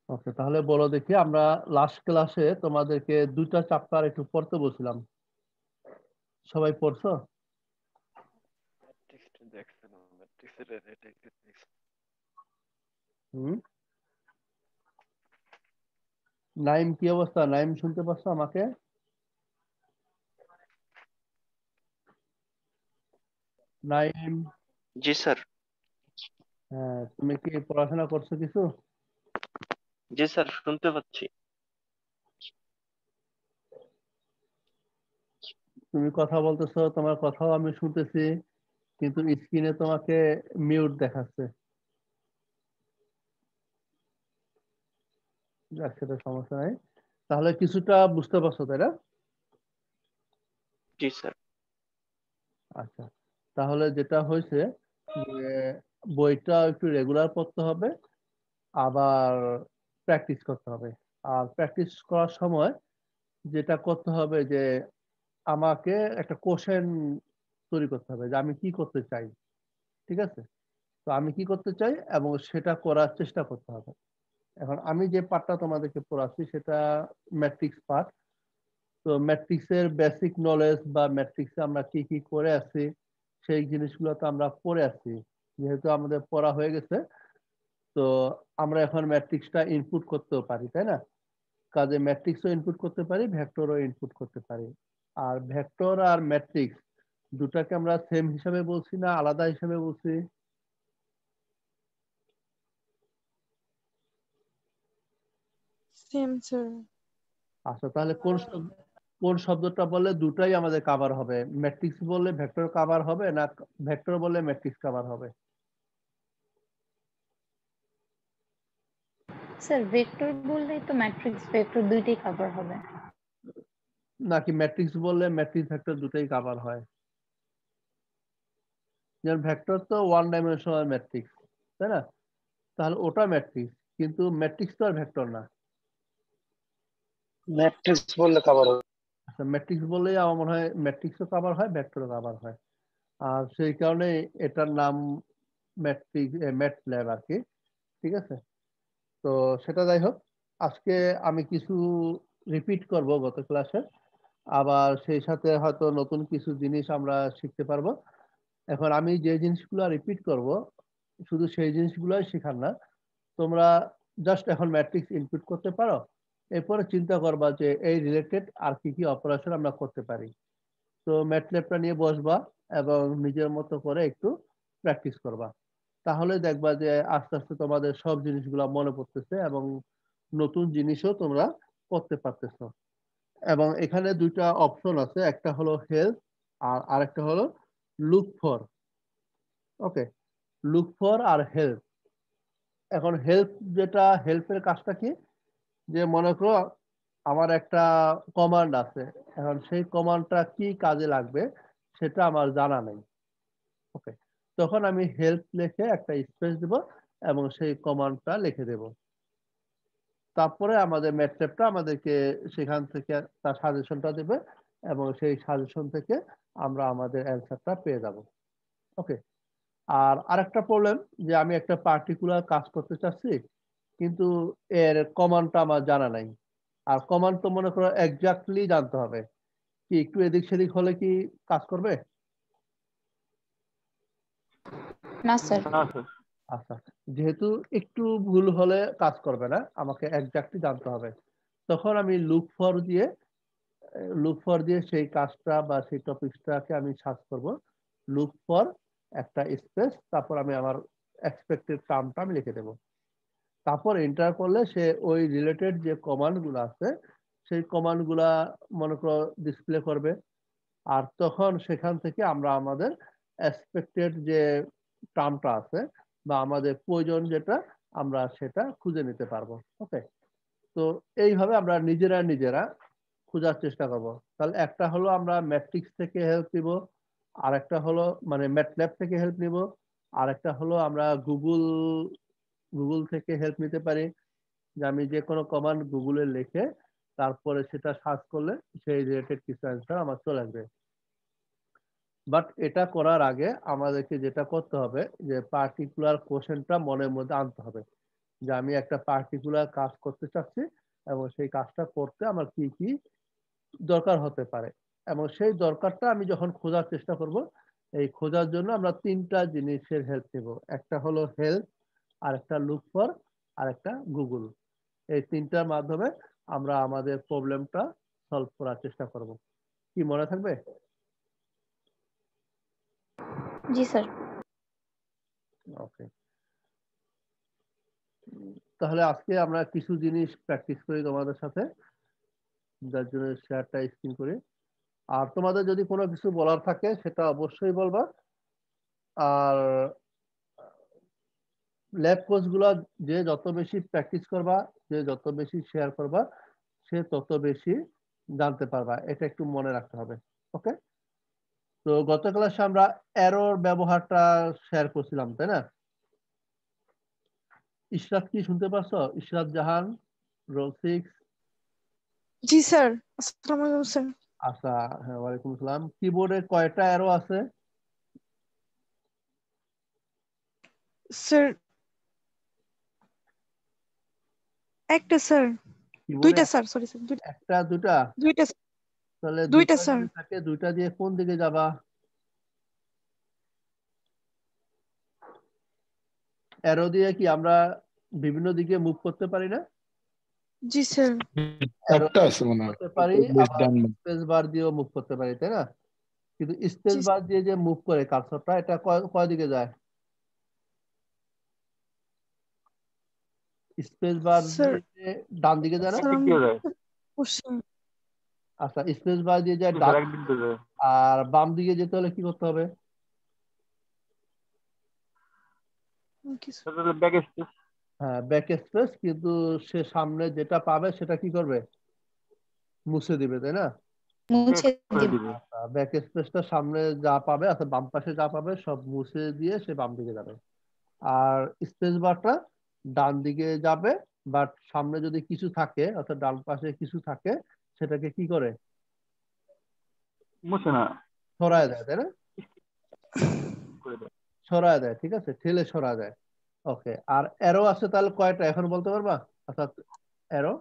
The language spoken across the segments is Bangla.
ওকে, তাহলে বলো দেখি, আমরা লাস্ট ক্লাসে তোমাদেরকে দুইটা চ্যাপ্টার একটু পড়তে বলছিলাম, সবাই পড়ছো? ম্যাট্রিক্সটা দেখছে না, ম্যাট্রিক্সের রেটে হুম। নাইম, কি অবস্থা? নাইম, শুনতে পাচ্ছ আমাকে? নাইম। জি স্যার। হ্যাঁ, তুমি কি পড়াশোনা করছো কিছু? জি স্যার, শুনতে পাচ্ছি। তুমি কথা বলতেছো, তোমার কথাও আমি শুনতেছি, কিন্তু স্ক্রিনে তোমাকে মিউট দেখাচ্ছে। যাক, সেটা সমস্যা নাই। তাহলে কিছুটা বুঝতে পারছো, তাই না? জি স্যার। আচ্ছা, তাহলে যেটা হয়েছে যে বইটা একটু রেগুলার পড়তে হবে, আবার প্র্যাকটিস করতে হবে। আর প্র্যাকটিস করার সময় যেটা করতে হবে যে আমাকে একটা কোশ্চেন তৈরি করতে হবে যে আমি কি করতে চাই। ঠিক আছে? তো আমি কি করতে চাই এবং সেটা করার চেষ্টা করতে হবে। এখন আমি যে পার্টটা তোমাদেরকে পড়াচ্ছি সেটা ম্যাট্রিক্স পার্ট। তো ম্যাট্রিক্সের বেসিক নলেজ বা ম্যাট্রিক্সে আমরা কি কি করে আসছি সেই জিনিসগুলো তো আমরা পড়ে আসছি। যেহেতু আমাদের পড়া হয়ে গেছে, তো আমরা এখন ম্যাট্রিক্সটা ইনপুট করতেও পারি, তাই না? কাজে ম্যাট্রিক্সও ইনপুট করতে পারি, ভেক্টরও ইনপুট করতে পারি। আর ভেক্টর আর ম্যাট্রিক্স দুটাকে আমরা সেম হিসাবে বলছি না আলাদা হিসাবে বলছি? Same sir. আচ্ছা, তাহলে কোন শব্দটা বললে দুটাই আমাদের কভার হবে? ম্যাট্রিক্স বললে ভেক্টর কভার হবে, না ভেক্টর বললে ম্যাট্রিক্স কভার হবে? স্যার ভেক্টর বললেই তো ম্যাট্রিক্স ভেক্টর দুইটাই কভার হবে। নাকি ম্যাট্রিক্স বললে ম্যাট্রিক্স ভেক্টর দুটাই কভার হয়? যেমন ভেক্টর তো ওয়ান ডাইমেনশনাল ম্যাট্রিক্স, তাই না? তাহলে ওটা ম্যাট্রিক্স, কিন্তু ম্যাট্রিক্স তো আর ভেক্টর না। ম্যাট্রিক্স বললে কভার হবে। আচ্ছা, ম্যাট্রিক্স বললেই আমার মনে হয় ম্যাট্রিক্সও কভার হয়, ভেক্টরও কভার হয়। আর সেই কারণে এটার নাম ম্যাট্রিক্স, ম্যাটল্যাব আর কি। ঠিক আছে? তো সেটা যাই হোক, আজকে আমি কিছু রিপিট করব গত ক্লাসে, আবার সেই সাথে হয়তো নতুন কিছু জিনিস আমরা শিখতে পারবো। এখন আমি যে জিনিসগুলো রিপিট করব শুধু সেই জিনিসগুলোই শেখার না, তোমরা জাস্ট এখন ম্যাট্রিক্স ইনপুট করতে পারো, এরপরে চিন্তা করবা যে এই রিলেটেড আর কি কি অপারেশন আমরা করতে পারি। তো ম্যাটল্যাবটা নিয়ে বসবা এবং নিজের মতো করে একটু প্র্যাকটিস করবা। তাহলে দেখবা যে আস্তে আস্তে তোমাদের সব জিনিসগুলো মনে পড়তেছে এবং নতুন জিনিসও তোমরা করতে পারতেছো। এবং এখানে দুইটা অপশন আছে, একটা হলো হেল্প আর আরেকটা হলো look for. Okay, look for আর হেল্প। এখন হেল্প, যেটা হেল্পের কাজটা কি, যে মনে করো আমার একটা কমান্ড আছে, এখন সেই কমান্ডটা কি কাজে লাগবে সেটা আমার জানা নেই। ওকে, তখন আমি হেল্প লিখে একটা স্পেস দেব এবং সেই কমান্ডটা লিখে দেব। তারপরে আমাদের ম্যাটল্যাবটা আমাদেরকে সেখান থেকে তার সাজেশনটা দেবে এবং সেই সাজেশন থেকে আমরা আমাদের অ্যান্সারটা পেয়ে যাব। ওকে, আর আরেকটা প্রবলেম, যে আমি একটা পার্টিকুলার কাজ করতে চাচ্ছি কিন্তু এর কমান্ডটা আমার জানা নাই। আর কমান্ড তো মনে করো এক্স্যাক্টলি জানতে হবে, কি একটু এদিক সেদিক হলে কি কাজ করবে? না স্যার। না স্যার। আচ্ছা, যেহেতু একটু ভুল হলে কাজ করবে না, আমাকে এক্স্যাক্টলি জানতে হবে, তখন আমি লুক ফর দিয়ে সেই কাজটা বা সেই টপিকসটাকে আমি সার্চ করব। লুক ফর একটা স্পেস, তারপর আমি আমার এক্সপেক্টেড টার্মটা আমি লিখে দেবো। তারপর এন্টার করলে সে ওই রিলেটেড যে কমান্ড গুলো আছে সেই কমান্ড গুলা মনে করো ডিসপ্লে করবে। আর তখন সেখান থেকে আমরা আমাদের এক্সপেক্টেড যে টার্মটা আছে বা আমাদের প্রয়োজন যেটা, আমরা সেটা খুঁজে নিতে পারবো। ওকে, তো এইভাবে আমরা নিজেরা নিজেরা খোঁজার চেষ্টা করব। তাহলে একটা হলো আমরা ম্যাট্রিক্স থেকে হেল্প নিব, আর একটা হলো মানে ম্যাটল্যাব থেকে হেল্প নিব, আর একটা হলো আমরা গুগল থেকে হেল্প নিতে পারি, যে আমি যে কোনো কমান্ড গুগলে লিখে তারপরে সেটা সার্চ করলে সেই রিলেটেড কিছু অ্যান্সার আমার চলে আসবে। বাট এটা করার আগে আমাদেরকে যেটা করতে হবে যে পার্টিকুলার কোশ্চেনটা মনের মধ্যে আনতে হবে, যে আমি একটা পার্টিকুলার কাজ করতে চাচ্ছি এবং সেই কাজটা করতে আমার কি কি দরকার হতে পারে, এবং সেই দরকারটা আমি যখন খোঁজার চেষ্টা করব, এই খোঁজার জন্য আমরা তিনটা জিনিসের হেল্প নেব। একটা হলো হেল্প, আর একটা লুক ফর, আর একটা গুগল। এই তিনটার মাধ্যমে আমরা আমাদের প্রবলেমটা সলভ করার চেষ্টা করব। কি মনে থাকবে? জি স্যার। ওকে, তাহলে আজকে আমরা কিছু জিনিস প্র্যাকটিস করি তোমাদের সাথে, যার জন্য শেয়ারটা স্ক্রিন করি। আর তোমাদের যদি কোনো কিছু বলার থাকে সেটা অবশ্যই বলবা। আর ল্যাব কোর্স গুলো যে যত বেশি প্র্যাকটিস করবা, যে যত বেশি শেয়ার করবা, সে তত বেশি জানতে পারবা, এটা একটু মনে রাখতে হবে। ওকে, তো গত ক্লাসে আমরা এরর ব্যবহারটা শেয়ার করছিলাম, তাই না? ইশরাত কি শুনতে পারছো? ইশরাত জাহান, রোল 6। জি স্যার। আসসালামু আলাইকুম স্যার। আচ্ছা, হ্যাঁ, ওয়ালাইকুম আসসালাম। কিবোর্ডে কয়টা এরো আছে? স্যার একটা স্যার। কিবোর্ডে দুইটা স্যার, সরি স্যার, দুইটা। একটা দুটা? দুইটা তাহলে দুইটা দুইটা স্যার। যদি থাকে, দুইটা দিয়ে কোন দিকে যাবা? অ্যারো দিয়ে কি আমরা বিভিন্ন দিকে মুভ করতে পারি না? জি স্যার। অ্যারো একটা দিয়ে আছে মুভ মনে হয় করতে পারি, বেশ আবার ডান। স্পেস বার দিয়েও মুভ করতে পারি, তাই না? কিন্তু স্পেস জি বার দিয়ে যে মুভ করে কার্সরটা, এটা কয় দিকে যায়? Space bar sir. দিয়ে ডান দিকে যায় না? স্যার আমি স্যার আচ্ছা, স্পেস বার দিয়ে যায় ডান দিকে, আর বাম দিকে যেতে হলে কি করতে হবে? হ্যাঁ, ব্যাক স্পেস। কিন্তু সে সামনে যেটা পাবে সেটা কি করবে? মুছে দিবে, তাই না? মুছে দিব। ব্যাক স্পেসটা সামনে যা পাবে, অর্থাৎ বাম পাশে যা পাবে সব মুছে দিয়ে সে বাম দিকে যাবে। আর স্পেস বারটা ডান দিকে যাবে, বাট সামনে যদি কিছু থাকে, অর্থাৎ ডান পাশে কিছু থাকে, সেটাকে কি করে? মুছে না, সরায় দেয়, তাই না? করে দেয়। সরায় দেয়, ঠিক আছে, ঠেলে সরায় দেয়। ওকে, আর অ্যারো আছে তাহলে কয়টা এখন বলতে পারবা? অর্থাৎ অ্যারো,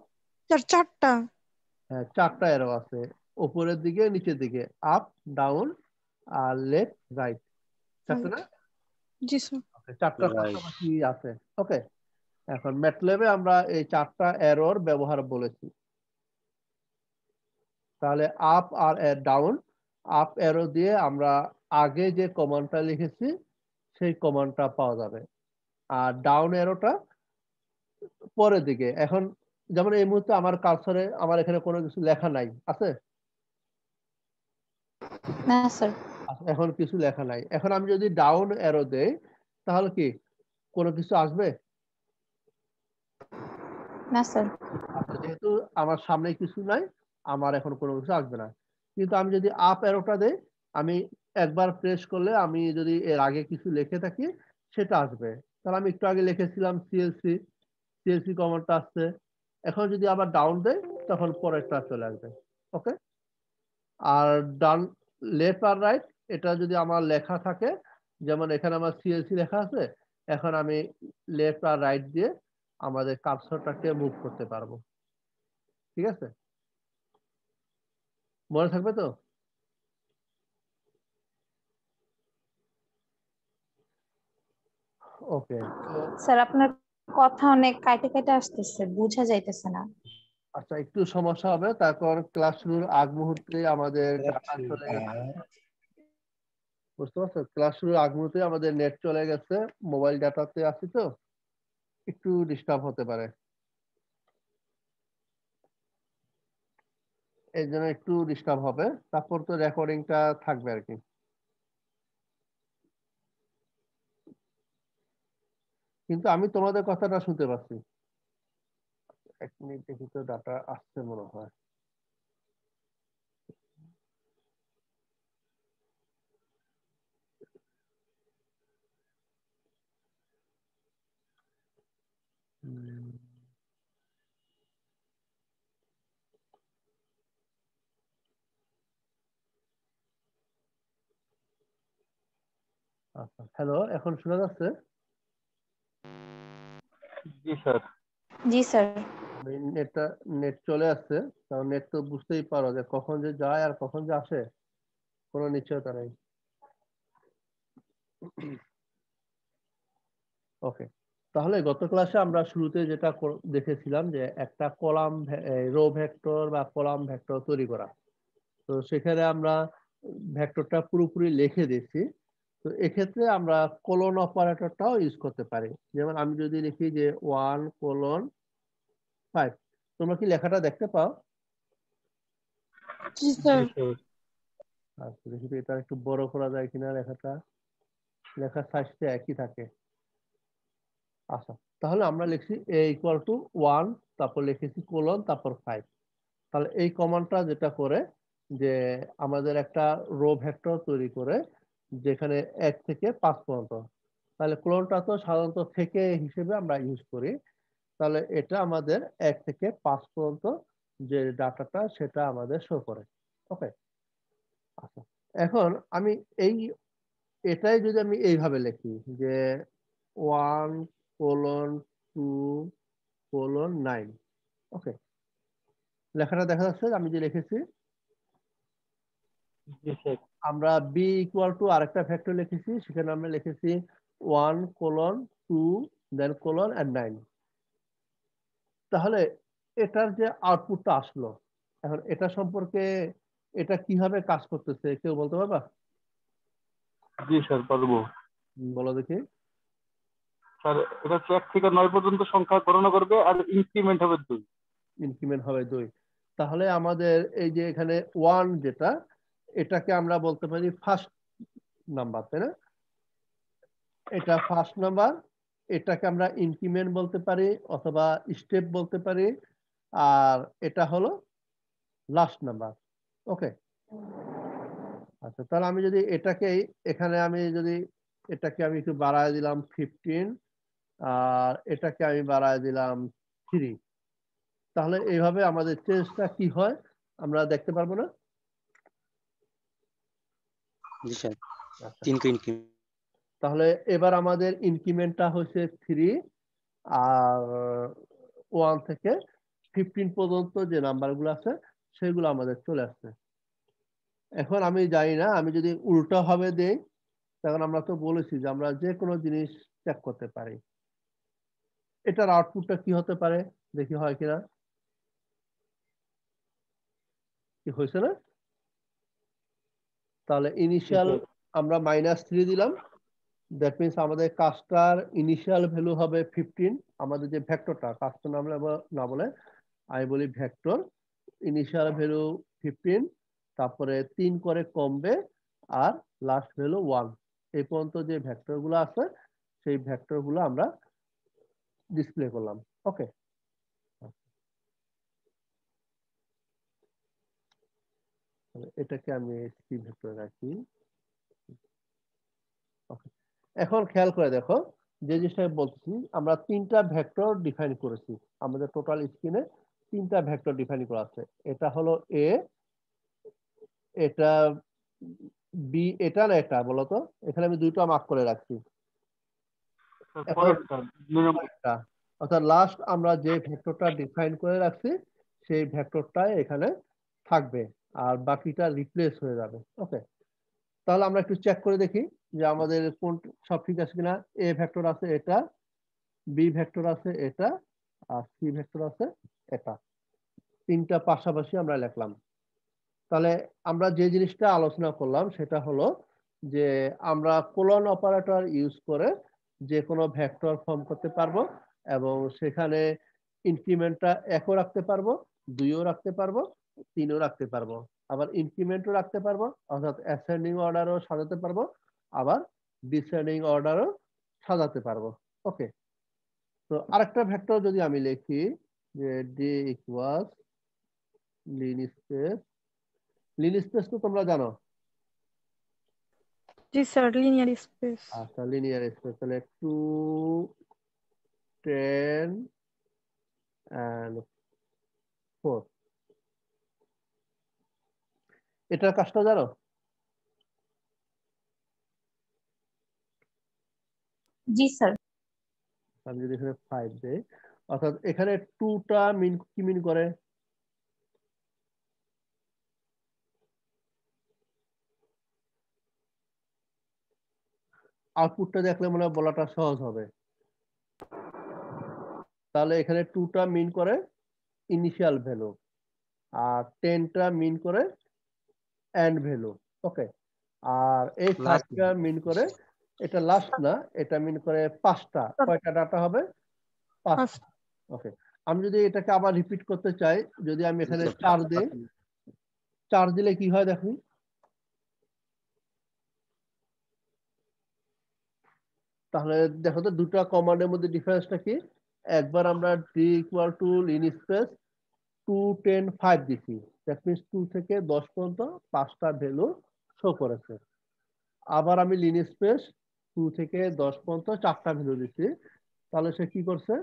স্যার চারটা। হ্যাঁ, চারটা অ্যারো আছে। উপরের দিকে, নিচের দিকে, আপ, ডাউন, আর লেফট, রাইট, চারটে না? জি স্যার। ওকে, চারটার পাশাপাশি আছে। ওকে, এখন ম্যাটল্যাবে আমরা এই চারটা অ্যারোর ব্যবহার বলেছি। তাহলে আপ আর ডাউন, আপ অ্যারো দিয়ে আমরা আগে যে কমান্ডটা লিখেছি সেই কমান্ডটা পাওয়া যাবে, আর ডাউন অ্যারোটা পরের দিকে। এখন যেমন এই মুহূর্তে আমার কার্সরে আমার এখানে কোনো কিছু লেখা নাই, আছে? না স্যার। এখন কিছু লেখা নাই। এখন আমি যদি ডাউন অ্যারো দেই তাহলে কি কোনো কিছু আসবে? না স্যার। আচ্ছা, যেহেতু আমার সামনে কিছু নাই, আমার এখন কোনো কিছু আসবে না। কিন্তু আমি যদি আপ অ্যারোটা দেই, আমি একবার প্রেস করলে আমি যদি এর আগে কিছু লিখে থাকি সেটা আসবে। তাহলে আমি একটু আগে লিখেছিলাম সিএলসি, সিএলসি কমান্ডটা আসছে। এখন যদি আবার ডাউন দেই তখন পরেরটা চলে আসবে। ওকে, আর ডান, লেফট আর রাইট, এটা যদি আমার লেখা থাকে, যেমন এখানে আমার সিএলসি লেখা আছে, এখন আমি লেফট আর রাইট দিয়ে আমাদের কার্সরটাকে মুভ করতে পারবো। ঠিক আছে, মনে থাকবে তো? ওকে, তো স্যার আপনার কথা অনেক কাটে কাটে আসতেছে, বোঝা যাইতেছে না। আচ্ছা, একটু সমস্যা হবে, তারপর ক্লাস শুরুর আগ মুহূর্তে আমাদের ডাটা চলে গেছে, বুঝতে পারছো? ক্লাস শুরুর আগ মুহূর্তে আমাদের নেট চলে গেছে, মোবাইল ডাটাতে আছি তো একটু ডিস্টার্ব হতে পারে, এই জন্য একটু ডিস্টার্ব হবে। তারপর তো রেকর্ডিংটা থাকবে আর কি। কিন্তু আমি তোমাদের কথাটা শুনতে পাচ্ছি। 1 মিনিট দেখি তো, ডাটা আসছে মনে হয়। আচ্ছা, হ্যালো, এখন শোনা যাচ্ছে? জি স্যার। জি স্যার। নেট চলে আসছে, কারণ নেট তো বুঝতেই পারো যে কখন যে যায় আর কখন যে আসে কোনো নিশ্চয়তা নেই। ওকে, তাহলে গত ক্লাসে আমরা শুরুতে যেটা দেখেছিলাম যে একটা কলাম রো ভেক্টর বা কলাম ভেক্টর তৈরি করা। তো সেখানে আমরা ভেক্টরটা পুরোপুরি লিখে দিচ্ছি। তো এক্ষেত্রে আমরা কোলন অপারেটরটাও ইউজ করতে পারি। যেমন আমি যদি লিখি যে 1:5, তোমরা কি লেখাটা দেখতে পাও? জি স্যার। আচ্ছা, দেখি তো এটা একটু বড় করা যায় কিনা। লেখার সাইজটা একই থাকে। আচ্ছা, তাহলে আমরা লিখছি a=1, তারপর লিখেছি কোলন, তারপর 5। তাহলে এই কমান্ডটা যেটা করে যে আমাদের একটা রো ভেক্টর তৈরি করে, যেখানে 1 থেকে 5 পর্যন্ত। তাহলে কোলনটা তো সাধারণত থেকে হিসেবে আমরা ইউজ করি। তাহলে এটা আমাদের 1 থেকে 5 পর্যন্ত যে ডাটাটা সেটা আমাদের শো করে। ওকে, আচ্ছা, এখন আমি এটাই যদি আমি এইভাবে লিখি যে 1:2:9, ওকে, লেখাটা দেখা যাচ্ছে আমি যে লিখেছি। জি স্যার। আমরা b= আরেকটা ভেক্টর লিখেছি, সেখানে আমরা লিখেছি 1:2 দেন কোলন এন্ড 9। তাহলে এটার যে আউটপুটটা আসলো, এখন এটা সম্পর্কে এটা কিভাবে কাজ করতেছে কেউ বলতে পারবা? জি স্যার পারবো। বলো দেখি। স্যার এটা 1 থেকে 9 পর্যন্ত সংখ্যা গণনা করবে আর ইনক্রিমেন্ট হবে 2। ইনক্রিমেন্ট হবে 2। তাহলে আমাদের এই যে এখানে 1 যেটা, এটাকে আমরা বলতে পারি ফার্স্ট নাম্বার, তাই না? এটা ফার্স্ট নাম্বার। এটাকে আমরা ইনক্রিমেন্ট বলতে পারি অথবা স্টেপ বলতে পারি। আর এটা হলো লাস্ট নাম্বার। ওকে, আচ্ছা, তাহলে আমি যদি এখানে আমি যদি এটাকে আমি একটু বাড়ায় দিলাম 15, আর এটাকে আমি বাড়ায় দিলাম 3, তাহলে এইভাবে আমাদের চেঞ্জটা কি হয় আমরা দেখতে পারবো না? জি স্যার। আচ্ছা, 3 को इंक्रीमेंट। তাহলে এবার আমাদের ইনক্রিমেন্টটা হচ্ছে 3, আর 1 থেকে 15 পর্যন্ত যে নাম্বারগুলো আছে সেগুলো আমাদের চলে আসছে। এখন আমি জানি না, আমি যদি উল্টো ভাবে দেই, তখন আমরা তো বলেছি যে আমরা যে কোনো জিনিস চেক করতে পারি। এটার আউটপুটটা কি হতে পারে দেখি হয় কিনা। কি হয়েছে না? তাহলে ইনিশিয়াল আমরা -3 দিলাম। দ্যাট মিনস আমাদের কাজটার ইনিশিয়াল ভ্যালু হবে 15। আমাদের যে ভেক্টরটা, কাজটা নাম না বলে আমি বলি ভেক্টর, ইনিশিয়াল ভ্যালু 15, তারপরে 3 করে কমবে, আর লাস্ট ভ্যালু 1। এই পর্যন্ত যে ভেক্টর গুলো আছে সেই ভেক্টর গুলো আমরা ডিসপ্লে করলাম। ওকে, এটাকে আমি সি ভেক্টর রাখি। ওকে, এখন খেয়াল করে দেখো যে জিনিসটা বলছি, আমরা 3টা ভেক্টর ডিফাইন করেছি। আমাদের টোটাল স্ক্রিনে 3টা ভেক্টর ডিফাইন করা আছে। এটা হলো এ, এটা বি, এটা না এটা বলতো। এখানে আমি 2টা মার্ক করে রাখছি। এখন একটা, অর্থাৎ লাস্ট আমরা যে ভেক্টরটা ডিফাইন করে রাখছি সেই ভেক্টরটাই এখানে থাকবে, আর বাকিটা রিপ্লেস হয়ে যাবে। ওকে, তাহলে আমরা একটু চেক করে দেখি যে আমাদের কোন সব ঠিক আছে কিনা। এ ভেক্টর আছে এটা, বি ভেক্টর আছে এটা, আর সি ভেক্টর আছে এটা। 3টা পাশাপাশি আমরা লিখলাম। তাহলে আমরা যে জিনিসটা আলোচনা করলাম সেটা হলো যে আমরা কোলন অপারেটর ইউজ করে যে কোনো ভেক্টর ফর্ম করতে পারবো, এবং সেখানে ইনক্রিমেন্টটা 1ও রাখতে পারবো, 2ও রাখতে পারবো, 3ও রাখতে পারবো, আবার ইনক্রিমেন্টও রাখতে পারবো, অর্থাৎ অ্যাসেন্ডিং অর্ডারও সাজাতে পারবো, আবার ডিসেন্ডিং অর্ডারও সাজাতে পারবো। ওকে, তো আরেকটা ভেক্টর যদি আমি লিখি যে D equals linspace. Linspace তো তোমরা জানো। জি স্যার, লিনিয়ার স্পেস। আচ্ছা, লিনিয়ার স্পেস। তাহলে 2, 10 and 4, এটার কাজটা জানো? জি স্যার। আমি যদি এখানে 5 দেই, অর্থাৎ এখানে 2টা কি মিন করে? আউটপুটটা দেখলে মনে হয় বলাটা সহজ হবে। তাহলে এখানে 2টা মিন করে ইনিশিয়াল ভ্যালু, আর 10টা মিন করে এন্ড ভ্যালু। ওকে, আর এই 5টা মিন করে, এটা লাস্ট না, এটা মিন করে 5টা। কয়টা ডাটা হবে? 5টা। ওকে, আমি যদি এটাকে আবার রিপিট করতে চাই, যদি আমি এখানে 4 দিই, 4 দিলে কি হয় দেখি। তাহলে দেখো তো দুটো কমান্ডের মধ্যে ডিফারেন্সটা কি? একবার আমরা ডি ইকুয়াল টু লিনস্পেস 2 10 5 দিছি, দ্যাট মিন্স 2 থেকে 10 পর্যন্ত 5টা ভ্যালু শো করেছে। আবার আমি লিনস্পেস 2 থেকে 10 পর্যন্ত 4টা ভ্যালু দিছি, তাহলে সে কি করছে?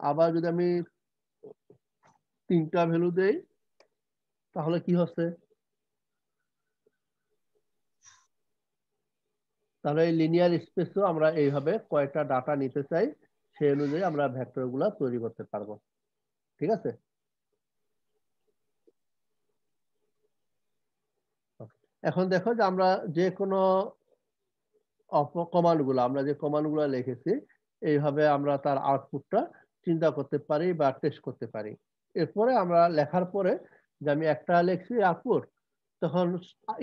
আবার যদি আমি 3টা ভ্যালু দেই, তাহলে কি হচ্ছে? তাহলে এই লিনিয়ার স্পেসও আমরা এইভাবে কয়টা ডাটা নিতে চাই সেই অনুযায়ী আমরা ভেক্টরগুলো তৈরি করতে পারবো। ঠিক আছে? এখন দেখো যে আমরা যে কোনো কমান্ডগুলো, আমরা যে কমান্ডগুলো লিখেছি, এইভাবে আমরা তার আউটপুটটা চিন্তা করতে পারি বা টেস্ট করতে পারি। এরপরে আমরা লেখার পরে যে আমি একটা লিখছি আউটপুট, তখন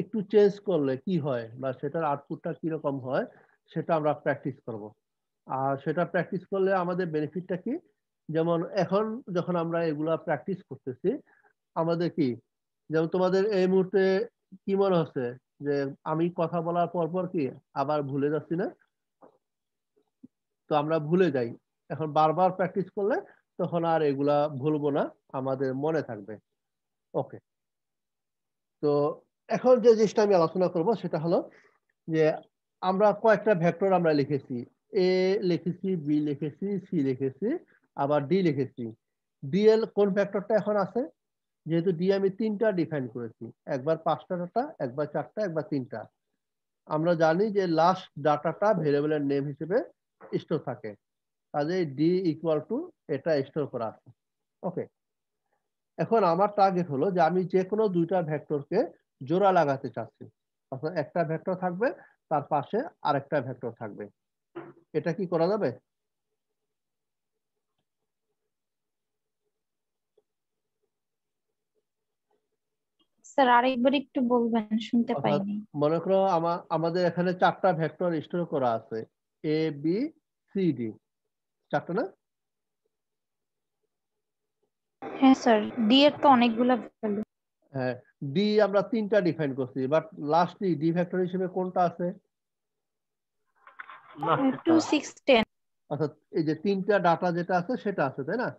একটু চেঞ্জ করলে কি হয় বা সেটার আউটপুটটা কিরকম হয় সেটা আমরা প্র্যাকটিস করব। আর সেটা প্র্যাকটিস করলে আমাদের বেনিফিটটা কি? যেমন এখন যখন আমরা এগুলা প্র্যাকটিস করতেছি, আমাদের কি, যেমন তোমাদের এই মুহূর্তে কি মনে হচ্ছে যে আমি কথা বলার পর পর কি আবার ভুলে যাচ্ছি না? তো আমরা ভুলে যাই। এখন বারবার প্র্যাকটিস করলে তখন আর এগুলা ভুলবো না, আমাদের মনে থাকবে। ওকে, তো এখন যে জিনিসটা আমি আলোচনা করব সেটা হলো যে আমরা কয়েকটা ভেক্টর আমরা লিখেছি, এ লিখেছি, বি লিখেছি, সি লিখেছি, আবার ডি লিখেছি। ডিএল কোন ভেক্টরটা এখন আছে? যেহেতু ডি আমি 3টা ডিফাইন করেছি, একবার 5টা ডাটা, একবার 4টা, একবার 3টা। আমরা জানি যে লাস্ট ডাটাটা ভেরিয়েবলের নেম হিসেবে স্টোর থাকে, কাজে ডি ইকুয়াল টু এটা স্টোর করা আছে। ওকে, এখন আমার টার্গেট হলো যে আমি যে কোনো 2টা ভেক্টরকে জোড়া লাগাতে চাচ্ছি, অর্থাৎ একটা ভেক্টর থাকবে, তার পাশে আরেকটা ভেক্টর থাকবে। এটা কি করা যাবে? স্যার আরেকবার একটু বলবেন, শুনতে অর্থাৎ পাইনি। মনে করো আমাদের এখানে 4টা ভেক্টর স্টোর করা আছে, এ বি সি ডি, 4টা না? হ্যাঁ স্যার, ডি এর তো অনেকগুলা ভ্যালু। হ্যাঁ, ডি আমরা 3টা ডিফাইন করছি, বাট লাস্টলি ডি ভেক্টর হিসেবে কোনটা আছে? 2 6 10। অর্থাৎ এই যে 3টা ডাটা যেটা আছে সেটা আছে, তাই না?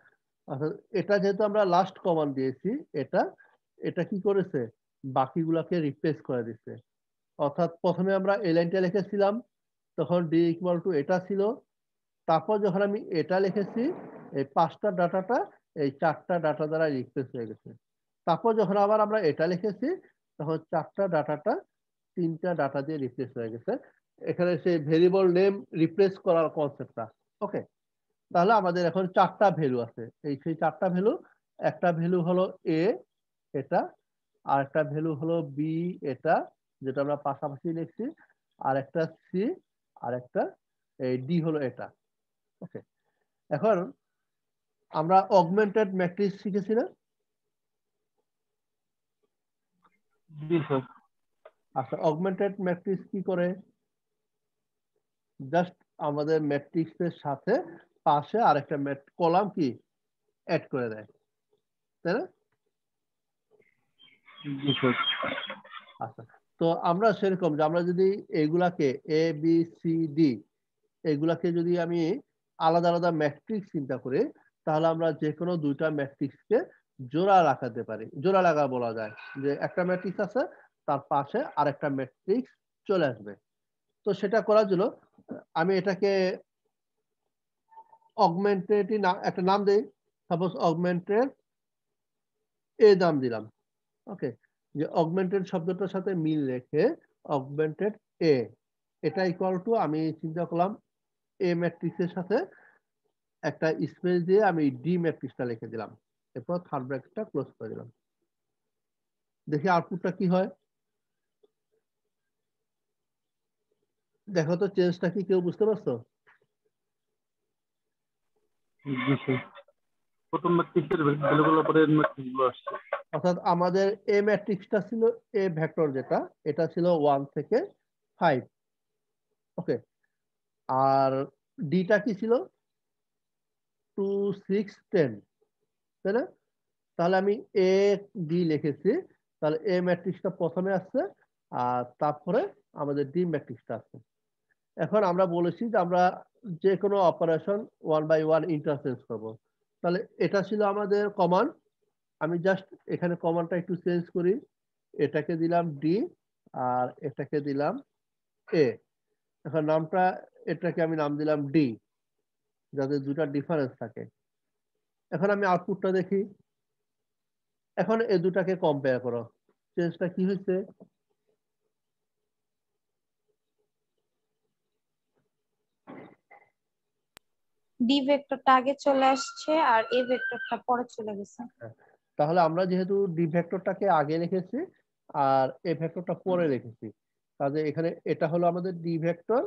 অর্থাৎ এটা যেহেতু আমরা লাস্ট কমান্ড দিয়েছি, এটা এটা কি করেছে? বাকিগুলোকে রিপ্লেস করে দিচ্ছে। অর্থাৎ প্রথমে আমরা এই লাইনটা লিখেছিলাম, তখন ডি ইকুয়াল টু এটা ছিল। তারপর যখন আমি এটা লিখেছি, এই 5টা ডাটাটা এই 4টা ডাটা দ্বারা রিপ্লেস হয়ে গেছে। তারপর যখন আবার আমরা এটা লিখেছি, তখন 4টা ডাটাটা 3টা ডাটা দিয়ে রিপ্লেস হয়ে গেছে। এখানে সেই ভেরিয়েবল নেম রিপ্লেস করার কনসেপ্টটা। ওকে, তাহলে আমাদের এখন 4টা ভ্যালু আছে। সেই 4টা ভ্যালু, একটা ভ্যালু হলো এ এটা, আর একটা ভ্যালু হলো বি এটা, যেটা আমরা পাশাপাশি লিখছি, আর একটা সি, আর একটা ডি হলো এটা। ওকে, এখন আমরা অগমেন্টেড ম্যাট্রিক্স শিখেছি না? জি স্যার। আচ্ছা, অগমেন্টেড ম্যাট্রিক্স কি করে? জাস্ট আমাদের ম্যাট্রিক্সের সাথে পাশে আরেকটা কলাম কি অ্যাড করে দেয়, তাই না? জি স্যার। আচ্ছা, তো আমরা সেরকম যে আমরা যদি এগুলাকে এ বি সি ডি এগুলাকে যদি আমি আলাদা আলাদা ম্যাট্রিক্স চিন্তা করি, তাহলে আমরা যে কোনো 2টা ম্যাট্রিক্সকে জোড়া লাগাতে পারি। জোড়া লাগা বলা যায় যে একটা ম্যাট্রিক্স আছে, তার পাশে আরেকটা ম্যাট্রিক্স চলে আসবে। তো সেটা করার জন্য আমি এটাকে অগমেন্টেড একটা নাম দেই, সাপোজ অগমেন্টেড এ নাম দিলাম। ওকে, যে অগমেন্টেড শব্দটার সাথে মিল রেখে অগমেন্টেড এ, এটা ইকুয়াল টু আমি চিন্তা করলাম এ ম্যাট্রিক্সের সাথে একটা স্পেস দিয়ে আমি ডি ম্যাট্রিক্সটা লিখে দিলাম, এরপর থার্ড ব্র্যাকেটটা ক্লোজ করে দিলাম। দেখি আউটপুটটা কি হয়। দেখো তো চেঞ্জটা কি কেউ বুঝতে পারছো? জি স্যার, প্রথম ম্যাট্রিক্সের ভ্যালুগুলো পরে ম্যাট্রিক্সগুলো আসছে। অর্থাৎ আমাদের এ ম্যাট্রিক্সটা ছিল এ ভেক্টর, যেটা এটা ছিল 1 থেকে 5। ওকে, আর ডিটা কি ছিল 2 6 10, তাই না? তাহলে আমি এ ডি লিখেছি, তাহলে এ ম্যাট্রিক্সটা প্রথমে আসছে আর তারপরে আমাদের ডি ম্যাট্রিক্সটা আসছে। এখন আমরা বলেছি যে আমরা যে কোনো অপারেশন 1/1 ইন্টারচেঞ্জ করব। তাহলে এটা ছিল আমাদের কমান্ড। আমি জাস্ট এখানে কমান্ডটা একটু চেঞ্জ করি, এটাকে দিলাম ডি আর এটাকে দিলাম এ। এখন নামটা, এটাকে আমি নাম দিলাম ডি, যাতে দুটা ডিফারেন্স থাকে। এখন আমি আউটপুটটা দেখি। এখন এই দুটাকে কম্পেয়ার করো, চেঞ্জটা কি হয়েছে। ডি ভেক্টরটা আগে চলে আসছে আর এ ভেক্টরটা পরে চলে গেছে। তাহলে আমরা যেহেতু ডি ভেক্টরটাকে আগে লিখেছি আর এ ভেক্টরটা পরে লিখেছি, কাজে এখানে এটা হলো আমাদের ডি ভেক্টর,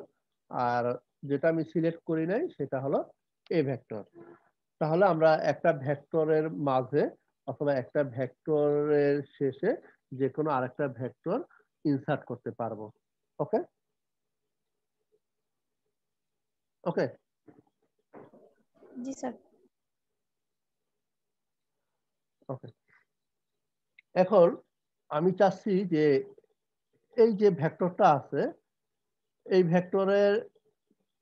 আর যেটা আমি সিলেক্ট করি নাই সেটা হলো এ ভেক্টর। তাহলে আমরা একটা ভেক্টরের মাঝে অথবা একটা ভেক্টরের শেষে যে কোনো আরেকটা ভেক্টর ইনসার্ট করতে পারবো। ওকে ওকে জি স্যার। ওকে, এখন আমি চাচ্ছি যে এই যে ভেক্টরটা আছে, এই ভেক্টরের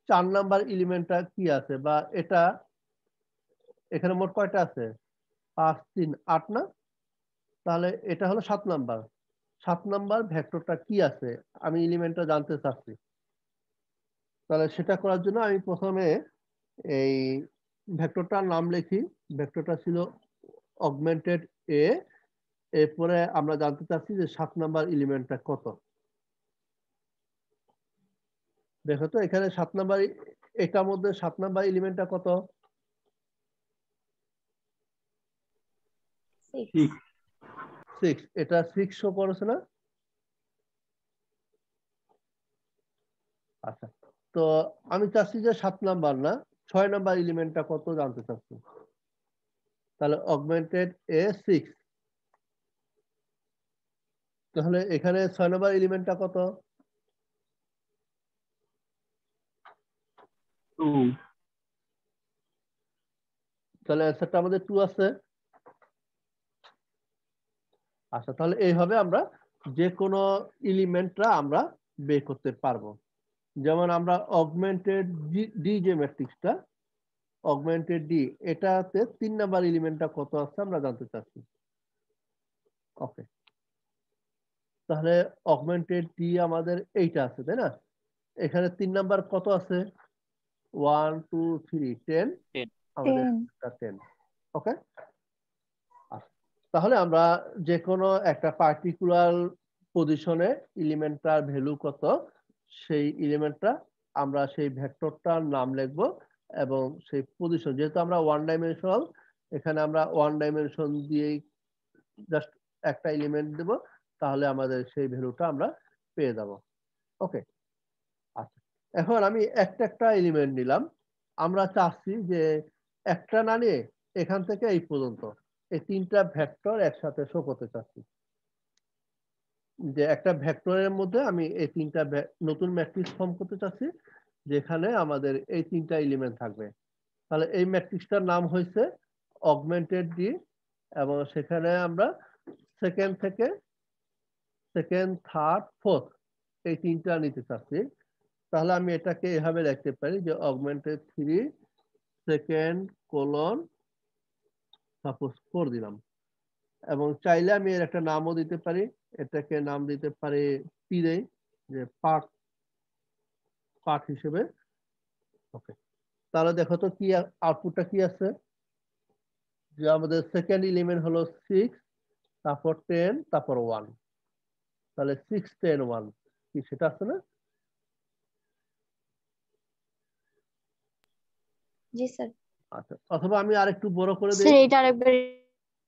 4 নাম্বার এলিমেন্টটা কি আছে, বা এটা এখানে মোট কয়টা আছে, 5 3 8 না? তাহলে এটা হলো 7 নাম্বার। 7 নাম্বার ভেক্টরটা কি আছে আমি এলিমেন্টটা জানতে চাচ্ছি। তাহলে সেটা করার জন্য আমি প্রথমে এই ভেক্টরটার নাম লিখি। ভেক্টরটা ছিল অগমেন্টেড এ। এরপরে আমরা জানতে চাচ্ছি যে 7 নাম্বার এলিমেন্টটা কত। দেখো তো এখানে 7 নাম্বার, এটার মধ্যে 7 নাম্বার এলিমেন্টটা কত? 6। এটা 6 শো করেছে না? আচ্ছা, তো আমি চাচ্ছি যে 7 নাম্বার না, 6 নাম্বার এলিমেন্টটা কত জানতে চাচ্ছি। তাহলে অগমেন্টেড এ 6, তাহলে এখানে 6 নাম্বার এলিমেন্টটা কত? 2। তাহলে অ্যান্সারটা আমাদের 2 আছে। আচ্ছা, তাহলে এইভাবে আমরা যে কোনো এলিমেন্টটা আমরা বের করতে পারবো। যেমন আমরা অগমেন্টেড ডি যে ম্যাট্রিক্সটা, অগমেন্টেড ডি, এটাতে 3 নাম্বার এলিমেন্টটা কত আছে আমরা জানতে চাচ্ছি। ওকে, তাহলে অগমেন্টেড ডি আমাদের এইটা আছে, তাই না? এখানে 3 নাম্বার কত আছে? 1 2 3 10, আমাদের 10। ওকে, তাহলে আমরা যে কোনো একটা পার্টিকুলার পজিশনে এলিমেন্টটার ভ্যালু কত, সেই এলিমেন্টটা আমরা সেই ভেক্টরটার নাম লিখবো এবং সেই পজিশন, যেহেতু আমরা ওয়ান ডাইমেনশনাল, এখানে আমরা ওয়ান ডাইমেনশন দিয়েই জাস্ট একটা এলিমেন্ট দেব, তাহলে আমাদের সেই ভ্যালুটা আমরা পেয়ে যাব। ওকে, আচ্ছা, এখন আমি একটা একটা এলিমেন্ট নিলাম। আমরা চাচ্ছি যে একটা না নিয়ে এখান থেকে এই পর্যন্ত এই 3টা ভেক্টর একসাথে শো করতে চাচ্ছি। যে একটা ভেক্টরের মধ্যে আমি এই 3টা নতুন ম্যাট্রিক্স ফর্ম করতে চাচ্ছি, যেখানে আমাদের এই 3টা এলিমেন্ট থাকবে। তাহলে এই ম্যাট্রিক্সটার নাম হয়েছে অগমেন্টেড ডি, এবং সেখানে আমরা সেকেন্ড থেকে সেকেন্ড থার্ড ফোর্থ এই 3টা নিতে চাচ্ছি। তাহলে আমি এটাকে এভাবে লিখতে পারি যে অগমেন্টেড 3 সেকেন্ড কোলন সাপোজ 4 দিলাম, এবং চাইলে আমি এর একটা নামও দিতে পারি। এটাকে নাম দিতে পারি পি দেই, যে পার্ট পার্ট হিসেবে। ওকে, তাহলে দেখো তো কি আউটপুটটা কি আছে, যে আমাদের সেকেন্ড এলিমেন্ট হলো 6, তারপর 10, তারপর 1। তাহলে 6 10 1 কি সেটা আছে না? জি স্যার। আচ্ছা, অথবা আমি আরেকটু বড় করে স্যার দেই। এটা আরেকবার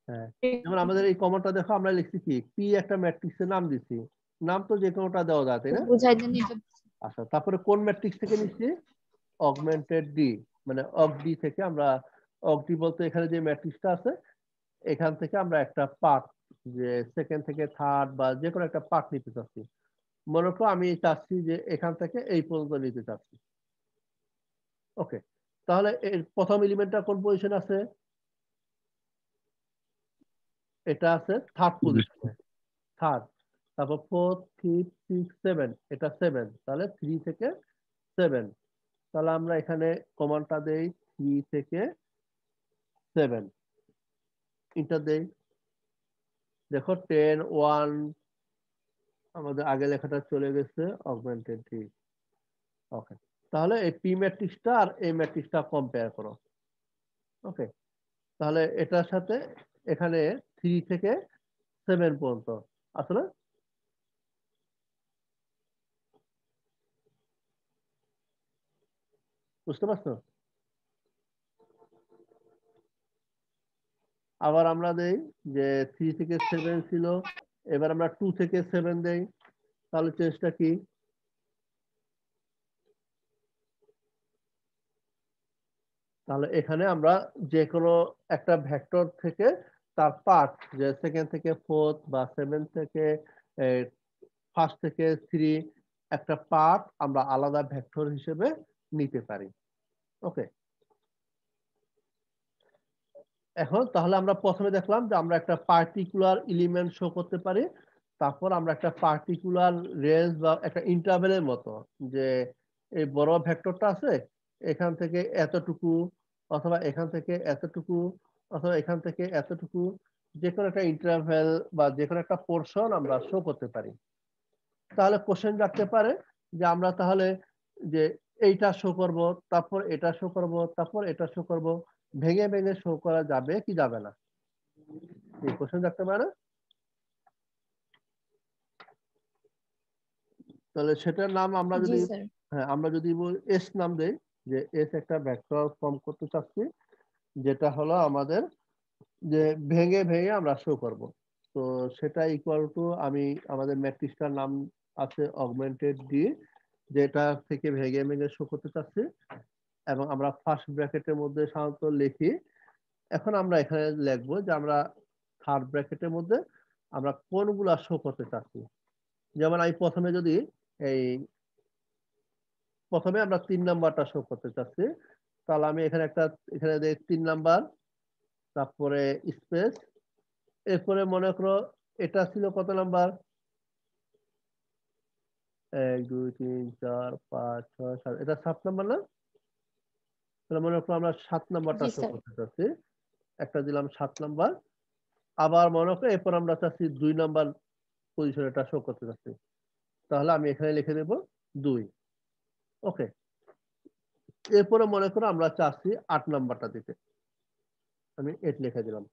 হ্যাঁ, যেমন আমাদের এই কমনটা দেখো, আমরা লিখছি কি পি একটা ম্যাট্রিক্সের নাম দিছি, নাম তো যে কোনোটা দেওয়া যায় তাই না? বুঝাই দেন এটা। আচ্ছা, তারপরে কোন ম্যাট্রিক্স থেকে নিচ্ছি? অগমেন্টেড ডি, মানে অগ ডি থেকে আমরা, অগ ডি বলতে এখানে যে ম্যাট্রিক্সটা আছে এখান থেকে আমরা একটা পার্ট, যে সেকেন্ড থেকে থার্ড বা যে কোনো একটা পার্ট নিতে চাচ্ছি। মনে করো আমি চাচ্ছি যে এখান থেকে এই পর্যন্ত নিতে চাচ্ছি। ওকে, তাহলে এর প্রথম এলিমেন্টটা কোন পজিশন আছে? এটা আছে থার্ড পজিশনে, থার্ড। তারপর ফোর্থ, ফিফথ, সিক্স, সেভেন, এটা 7, তাহলে 3 থেকে 7। তাহলে আমরা এখানে কমান্ডটা দেই 3 থেকে 7, ইন্টার দেই। দেখো 10, 1 আমাদের আগে লেখাটা চলে গেছে, অগমেন্টেড ডি। ওকে, তাহলে এই পি ম্যাট্রিক্সটা আর এই ম্যাট্রিক্সটা কম্পেয়ার করো। ওকে, তাহলে এটার সাথে এখানে 3 থেকে 7 পর্যন্ত আসলে বুঝতে পারছো? আবার আমরা দেই যে 3 থেকে 7 ছিল, এবার আমরা 2 থেকে 7 দেই, তাহলে চেঞ্জটা কি? তাহলে এখানে আমরা যে কোনো একটা ভেক্টর থেকে তার পার্ট, যে সেকেন্ড থেকে ফোর্থ বা 7 থেকে ফার্স্ট থেকে 3, একটা পার্ট আমরা আলাদা ভেক্টর হিসেবে নিতে পারি। ওকে, এখন তাহলে আমরা প্রথমে দেখলাম যে আমরা একটা পার্টিকুলার এলিমেন্ট শো করতে পারি, তারপর আমরা একটা পার্টিকুলার রেঞ্জ বা একটা ইন্টারভ্যালের মতো, যে এই বড় ভেক্টরটা আছে এখান থেকে এতটুকু, অথবা এখান থেকে এতটুকু, অথবা এখান থেকে এতটুকু, যে কোনো একটা ইন্টারভ্যাল বা যে কোনো একটা পোর্শন আমরা শো করতে পারি। তাহলে কোশ্চেন রাখতে পারে যে আমরা তাহলে যে এইটা শো করব, তারপর এটা শো করব, তারপর এটা শো করব, ভেঙে ভেঙে শো করা যাবে কি যাবে না? এই কোশ্চেন রাখতে পারে। তাহলে সেটার নাম আমরা জি যদি, স্যার। হ্যাঁ আমরা যদি এস নাম দেই, যে এস একটা ভেক্টর ফর্ম করতে চাচ্ছি, যেটা হলো আমাদের যে ভেঙে ভেঙে আমরা শো করব। তো সেটা ইকুয়াল টু, আমি আমাদের ম্যাট্রিক্সটার নাম আছে অগমেন্টেড ডি, যেটা থেকে ভেঙে ভেঙে শো করতে চাচ্ছি, এবং আমরা ফার্স্ট ব্র্যাকেটের মধ্যে সাধারণত লিখি। এখন আমরা এখানে লিখবো যে আমরা থার্ড ব্র্যাকেটের মধ্যে আমরা কোনগুলা শো করতে চাচ্ছি। যেমন আমি প্রথমে যদি এই প্রথমে আমরা 3 নাম্বারটা শো করতে চাচ্ছি, তাহলে আমি এখানে একটা, এখানে দেই 3 নাম্বার, তারপরে স্পেস, এরপরে মনে করো এটা ছিল কত নাম্বার? 1 2 3 4 5 6 7, এটা 7 নাম্বার না? তাহলে মনে করো আমরা 7 নাম্বারটা জি শো স্যার। করতে চাচ্ছি, একটা দিলাম 7 নাম্বার। আবার মনে করো এরপর আমরা চাচ্ছি 2 নাম্বার পজিশনে এটা শো করতে চাচ্ছি, তাহলে আমি এখানে লিখে দেব 2। ওকে, এরপরে মনে করো আমরা চাচ্ছি 8 নাম্বারটা দিতে, আমি 8 লিখে দিলাম।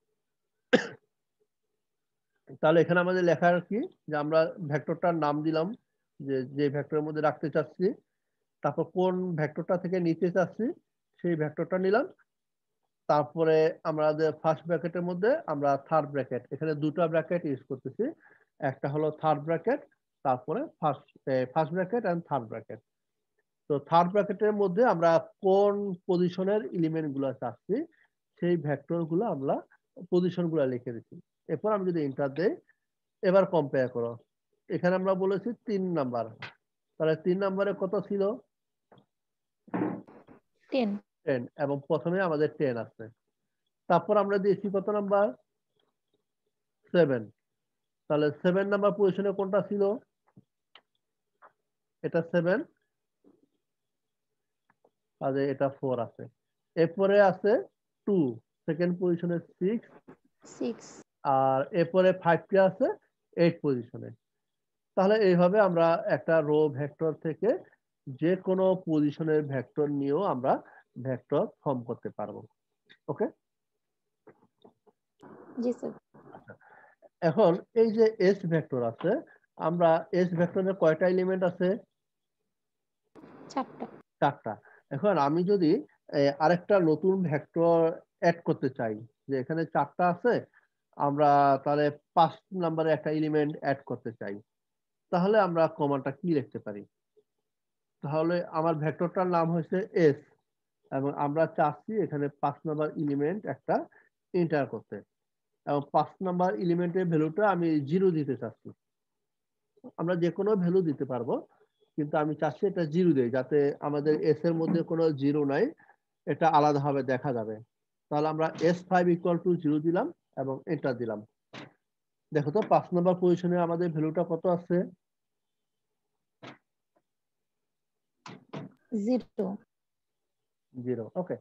তাহলে এখানে আমাদের লেখার কি, যে আমরা ভেক্টরটার নাম দিলাম, যে যে ভেক্টরের মধ্যে রাখতে চাচ্ছি, তারপর কোন ভেক্টরটা থেকে নিতে চাচ্ছি সেই ভেক্টরটা নিলাম, তারপরে আমাদের ফার্স্ট ব্র্যাকেটের মধ্যে আমরা থার্ড ব্র্যাকেট, এখানে দুটো ব্র্যাকেট ইউজ করতেছি, একটা হলো থার্ড ব্র্যাকেট, তারপরে first bracket and third bracket. তো থার্ড ব্র্যাকেটের মধ্যে আমরা কোন পজিশনের এলিমেন্ট গুলা চাচ্ছি সেই ভেক্টর গুলো আমরা পজিশন গুলা লিখে দিচ্ছি। এরপর আমি যদি এন্টার দেই, এবার কম্পেয়ার করো, এখানে আমরা বলেছি 3 নাম্বার, তাহলে 3 নাম্বারে কত ছিল? 10 10, এবং প্রথমে আমাদের 10 আছে। তারপর আমরা দিয়েছি কত নাম্বার? 7, তাহলে 7 নাম্বার পজিশনে কোনটা ছিল? এটা 7, আর এটা 4 আছে। এরপরে আছে 2, সেকেন্ড পজিশনে 6, 6 আর এরপরে 5 টি আছে 8 পজিশনে। তাহলে এইভাবে আমরা একটা রো ভেক্টর থেকে যে কোনো পজিশনের ভেক্টর নিয়েও আমরা ভেক্টর ফর্ম করতে পারবো। ওকে, জি স্যার। এখন এই যে এস ভেক্টর আছে, আমরা এস ভেক্টরের কয়টা এলিমেন্ট আছে? 4টা। 4টা। এখন আমি যদি আরেকটা নতুন ভেক্টর অ্যাড করতে চাই, যে এখানে 4টা আছে, আমরা তাহলে 5 নম্বরে একটা এলিমেন্ট অ্যাড করতে চাই, তাহলে আমরা কমান্ডটা কি লিখতে পারি? তাহলে আমার ভেক্টরটার নাম হয়েছে এস, এবং আমরা চাচ্ছি এখানে 5 নম্বর এলিমেন্ট একটা এন্টার করতে, এবং 5 নম্বর এলিমেন্টের ভ্যালুটা আমি 0 দিতে চাচ্ছি। আমরা যে কোনো ভ্যালু দিতে পারবো, কিন্তু আমি চাচ্ছি এটা 0 দেই, যাতে আমাদের এস এর মধ্যে কোনো 0 নাই, এটা আলাদাভাবে দেখা যাবে। তাহলে আমরা S5 = 0 দিলাম এবং এন্টার দিলাম। দেখো তো 5 নম্বর পজিশনে আমাদের ভ্যালুটা কত আছে? 0। ওকে,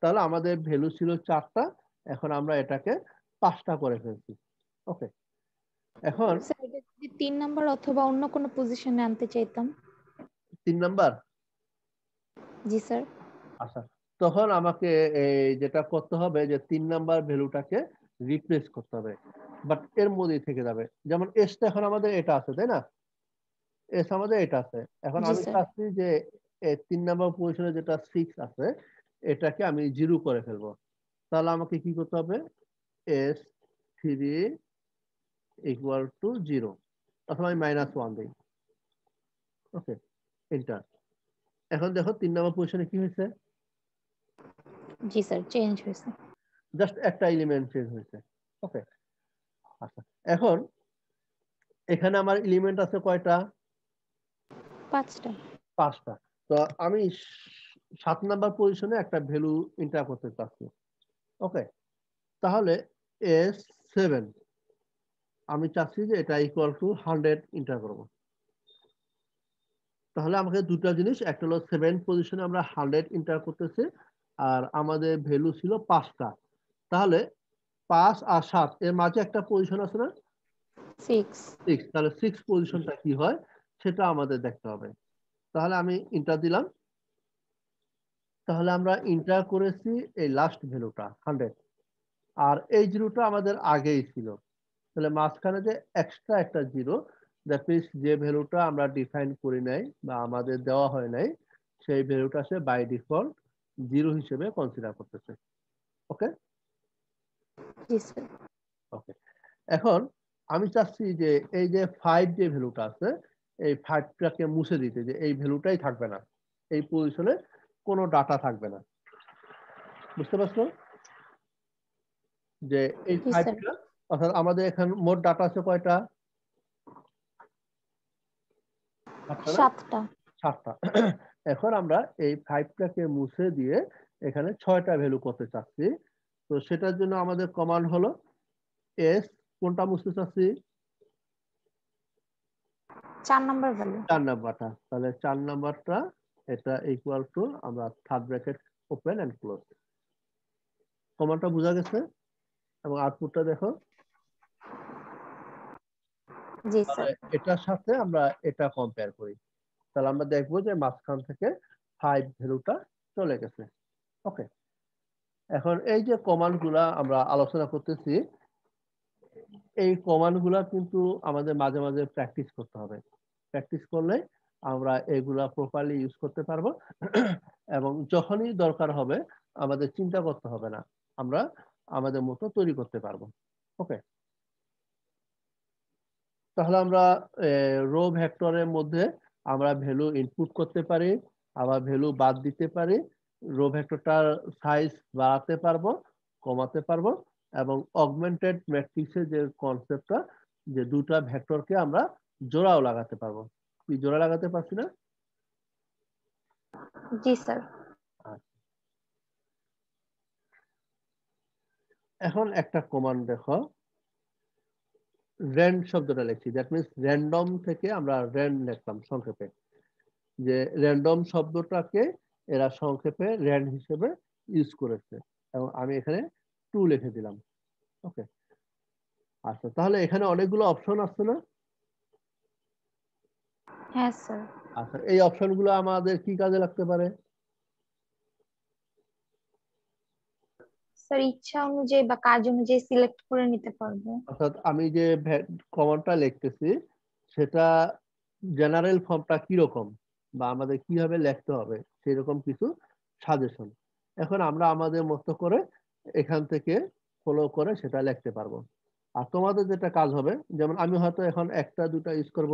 তাহলে আমাদের ভ্যালু ছিল 4টা, এখন আমরা এটাকে 5টা করে ফেলছি। ওকে, এখন স্যার এটা যদি 3 নাম্বার অথবা অন্য কোনো পজিশনে আনতে চাইতাম। 3 নাম্বার। জি স্যার। আচ্ছা, তখন আমাকে এই যেটা করতে হবে যে 3 নাম্বার ভ্যালুটাকে রিপ্লেস করতে হবে, বাট এর মধ্যেই থেকে যাবে। যেমন এসটা এখন আমাদের এটা আছে, তাই না? এস আমাদের এটা আছে। এখন জি আমি স্যার। চাচ্ছি যে 3 নাম্বার পজিশনে যেটা 6 আছে, এটাকে আমি 0 করে ফেলবো। তাহলে আমাকে কি করতে হবে? S3 = 0, অথবা আমি -1 দিই। ওকে, এন্টার। এখন দেখো 3 নাম্বার পজিশনে কি হয়েছে? জি স্যার, চেঞ্জ হয়েছে। জাস্ট একটা এলিমেন্ট চেঞ্জ হয়েছে। ওকে, আচ্ছা, এখন এখানে আমার এলিমেন্ট আছে কয়টা? 5টা। 5টা। তো আমি 7 নাম্বার পজিশনে একটা ভ্যালু এন্টার করতে চাচ্ছি। ওকে, তাহলে S7 আমি চাচ্ছি যে এটা =100 এন্টার করব। তাহলে আমাকে দুটো জিনিস, একটা হলো 7 পজিশনে আমরা 100 এন্টার করতেছি, আর আমাদের ভ্যালু ছিল 5টা। তাহলে 5 আর 7 এর মাঝে একটা পজিশন আছে না? 6। 6। তাহলে 6 পজিশনটা কি হয় সেটা আমাদের দেখতে হবে। তাহলে আমি এন্টার দিলাম। তাহলে আমরা এন্টার করেছি এই লাস্ট ভ্যালুটা 100, আর এই জিরোটা আমাদের আগেই ছিল। তাহলে মাঝখানে যে এক্সট্রা একটা 0, দ্যাট মিন্স যে ভ্যালুটা আমরা ডিফাইন করি নাই বা আমাদের দেওয়া হয় নাই, সেই ভ্যালুটা সে বাই ডিফল্ট 0 হিসেবে কনসিডার করতেছে। ওকে জি স্যার। ওকে, এখন আমি চাচ্ছি যে এই যে 5 যে ভ্যালুটা আছে, এই 5টাকে মুছে দিতে, যে এই ভ্যালুটাই থাকবে না, এই পজিশনে কোনো ডাটা থাকবে না। বুঝতে পারছো যে এই জি স্যার। 5টা, অর্থাৎ আমাদের এখানে মোট ডাটা আছে কয়টা? 7টা। 7টা। এখন আমরা এই 5টাকে মুছে দিয়ে এখানে 6টা ভ্যালু করতে চাচ্ছি। তো সেটার জন্য আমাদের কমান্ড হলো এস, কোনটা মুছতে চাচ্ছি? 4 নাম্বার ভ্যালু। 4 নাম্বারটা। তাহলে 4 নাম্বারটা এটা = আমরা third bracket open and close. কমান্ডটা বোঝা গেছে? এবং আউটপুটটা দেখো। জি তাহলে স্যার। এটার সাথে আমরা এটা কম্পেয়ার করি, তাহলে আমরা দেখবো যে মাঝখান থেকে 5 ভ্যালুটা চলে গেছে। ওকে, এখন এই যে কমান্ড গুলা আমরা আলোচনা করতেছি, এই কমান্ড গুলা কিন্তু আমাদের মাঝে মাঝে প্র্যাকটিস করতে হবে। প্র্যাকটিস করলে আমরা এগুলা প্রপারলি ইউজ করতে পারবো, এবং যখনই দরকার হবে আমাদের চিন্তা করতে হবে না, আমরা আমাদের মতো তৈরি করতে পারবো। ওকে, তাহলে আমরা রো ভেক্টরের মধ্যে আমরা ভ্যালু ইনপুট করতে পারি, আবার ভ্যালু বাদ দিতে পারি, রো ভেক্টরটার সাইজ বাড়াতে পারবো, কমাতে পারবো, এবং অগমেন্টেড ম্যাট্রিক্সের যে কনসেপ্টটা, যে দুটা ভেক্টরকে আমরা জোড়াও লাগাতে পারবো। কি জোড়া লাগাতে পারছি না? জি স্যার। এখন একটা কমান্ড দেখো, র্যান্ড শব্দটা লিখছি, দ্যাট মিন্স র্যান্ডম থেকে আমরা র্যান্ড লিখলাম সংক্ষেপে, যে র্যান্ডম শব্দটাকে এরা সংক্ষেপে র্যান্ড হিসেবে ইউজ করেছে, এবং আমি এখানে 2 লিখে দিলাম। ওকে, আচ্ছা, তাহলে এখানে অনেকগুলো অপশন আছে না? হ্যাঁ স্যার। আচ্ছা, এই অপশনগুলো আমাদের কি কাজে লাগতে পারে? স্যার ইচ্ছা অনুযায়ী বা কাজ অনুযায়ী সিলেক্ট করে নিতে পারবো। অর্থাৎ আমি যে কমান্ডটা লিখতেছি সেটা জেনারেল ফর্মটা কিরকম, বা আমাদের কিভাবে লিখতে হবে সেরকম কিছু সাজেশন। এখন আমরা আমাদের মতো করে এখান থেকে ফলো করে সেটা লিখতে পারবো। আর তোমাদের যেটা কাজ হবে, যেমন আমি হয়তো এখন একটা দুটা ইউজ করব,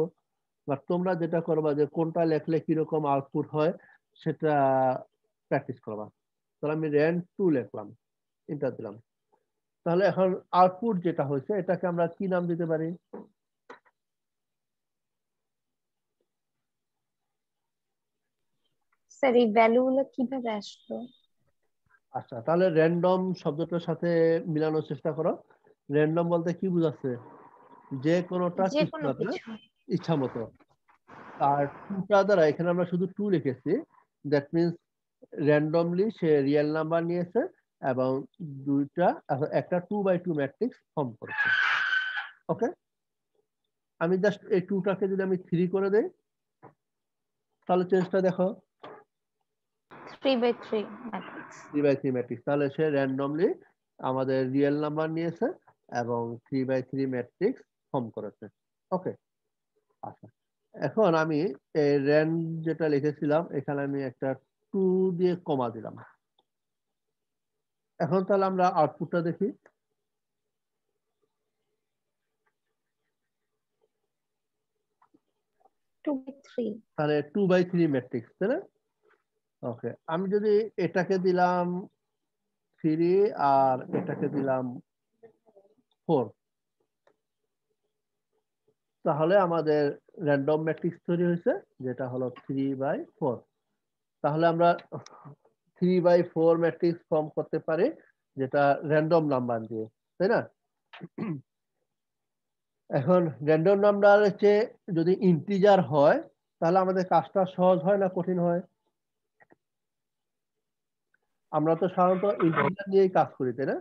বা তোমরা যেটা করবা যে কোনটা লেখলে কিরকম আউটপুট হয় সেটা প্র্যাকটিস করবা। তাহলে আমি rand2 লিখলাম, এন্টার দিলাম। তাহলে এখন আউটপুট যেটা হয়েছে এটাকে আমরা কি নাম দিতে পারি? স্যার এই ভ্যালু গুলো কিভাবে আসলো? আচ্ছা, তাহলে র্যান্ডম শব্দটার সাথে মিলানোর চেষ্টা করো। র্যান্ডম বলতে কি বোঝাচ্ছে? যে কোনোটা যে কিছু কোনো না, কিছু। ইচ্ছা মতো। আর টুটা দ্বারা এখানে আমরা শুধু টু লিখেছি, that means randomly say real number নিয়েছে এবং একটা 2x2 ম্যাট্রিক্স ফর্ম করেছে। ওকে, আমি জাস্ট এই টুটাকে যদি আমি 3 করে দেই তাহলে চেঞ্জটা দেখো, 3x3 ম্যাট্রিক্স। 3x3 matrix. তাহলে সে র্যান্ডমলি আমাদের রিয়েল নাম্বার নিয়েছে এবং 3x3 ম্যাট্রিক্স ফর্ম করেছে। ওকে, আচ্ছা, এখন আমি এই র্যান্ড যেটা লিখেছিলাম এখানে আমি একটা 2 দিয়ে কমা দিলাম। এখন তাহলে আমরা আউটপুটটা দেখি। 2x3। তাহলে 2x3 ম্যাট্রিক্স, তাই না? ওকে, আমি যদি এটাকে দিলাম 3 আর এটাকে দিলাম 4, তাহলে আমাদের র্যান্ডম ম্যাট্রিক্স তৈরি হয়েছে যেটা হলো 3/4। তাহলে আমরা 3/4 ম্যাট্রিক্স ফর্ম করতে পারি যেটা র্যান্ডম নাম্বার দিয়ে, তাই না? এখন র্যান্ডম নাম্বার হচ্ছে যদি ইন্টিজার হয় তাহলে আমাদের কাজটা সহজ হয় না কঠিন হয়? আমরা তো সাধারণত ইন্টিজার নিয়েই কাজ করি, তাই না?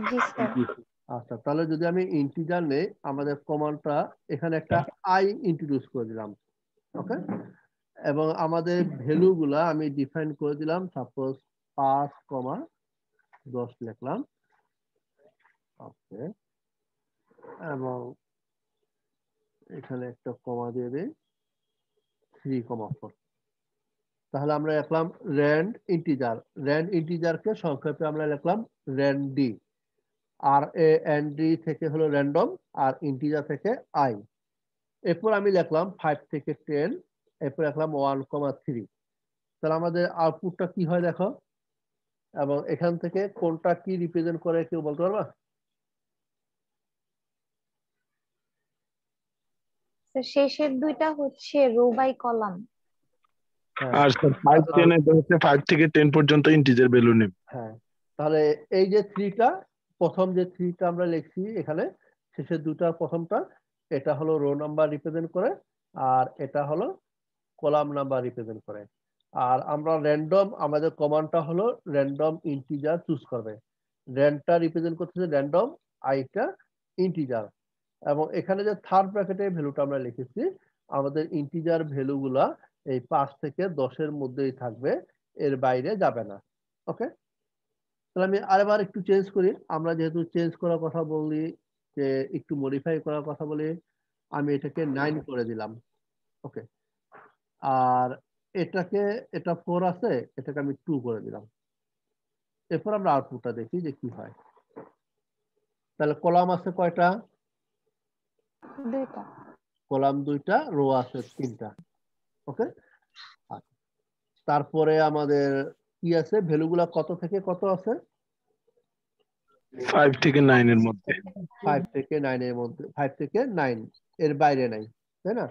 জি স্যার। আচ্ছা, তাহলে যদি আমি ইন্টিজার নেই, আমাদের কমান্ডটা এখানে একটা আই ইন্ট্রোডিউস করে দিলাম। ওকে, এবং আমাদের ভ্যালু গুলা আমি ডিফাইন করে দিলাম, সাপোজ 5,10 লিখলাম। ওকে, এবং এখানে একটা কমা দিয়ে দিই, 3,4। তাহলে আমরা লিখলাম র্যান্ড ইন্টিজার। র্যান্ড ইন্টিজারকে সংক্ষেপে আমরা লিখলাম র্যান্ড ডি। আর এ এন ডি থেকে হলো র্যান্ডম, আর ইন্টিজার থেকে আই। এরপর আমি লিখলাম 5 থেকে 10, এরপর লিখলাম 1,3। তাহলে আমাদের আউটপুটটা কি হয় দেখো, এবং এখান থেকে কোনটা কি রিপ্রেজেন্ট করে কেউ বলতে পারবা? স্যার শেষের দুইটা হচ্ছে রো বাই কলাম। হ্যাঁ, আর স্যার 5-10 এ হচ্ছে 5 থেকে 10 পর্যন্ত ইন্টিজার ভ্যালু নেবে। হ্যাঁ, তাহলে এই যে 3টা, প্রথম যে 3টা আমরা লিখছি এখানে, শেষের দুটা প্রথমটা, এটা হলো রো নাম্বার রিপ্রেজেন্ট করে আর এটা হলো কলাম নাম্বার রিপ্রেজেন্ট করে। আর আমরা র্যান্ডম, আমাদের কমান্ডটা হলো র্যান্ডম ইন্টিজার চুজ করবে। র্যান্ডটা রিপ্রেজেন্ট করতেছে র্যান্ডম, আইটা ইন্টিজার। এবং এখানে যে থার্ড ব্র্যাকেটে ভ্যালুটা আমরা লিখেছি, আমাদের ইন্টিজার ভ্যালুগুলা এই 5 থেকে 10-এর মধ্যেই থাকবে, এর বাইরে যাবে না। ওকে, তাহলে আমি আরেকবার একটু চেঞ্জ করি। আমরা যেহেতু চেঞ্জ করার কথা বলি, যে একটু মডিফাই করার কথা বলি, আমি এটাকে 9 করে দিলাম। ওকে, আর এটাকে, এটা 4 আছে, এটাকে আমি 2 করে দিলাম। এরপর আমরা আউটপুটটা দেখি যে কি হয়। তাহলে কলাম আছে কয়টা? দুইটা। কলাম 2টা, রো আছে 3টা। ওকে, তারপরে আমাদের কি আছে, ভ্যালুগুলা কত থেকে কত আছে? 5 থেকে 9 এর মধ্যে। 5 থেকে 9 এর মধ্যে, 5 থেকে 9 এর বাইরে নাই, তাই না?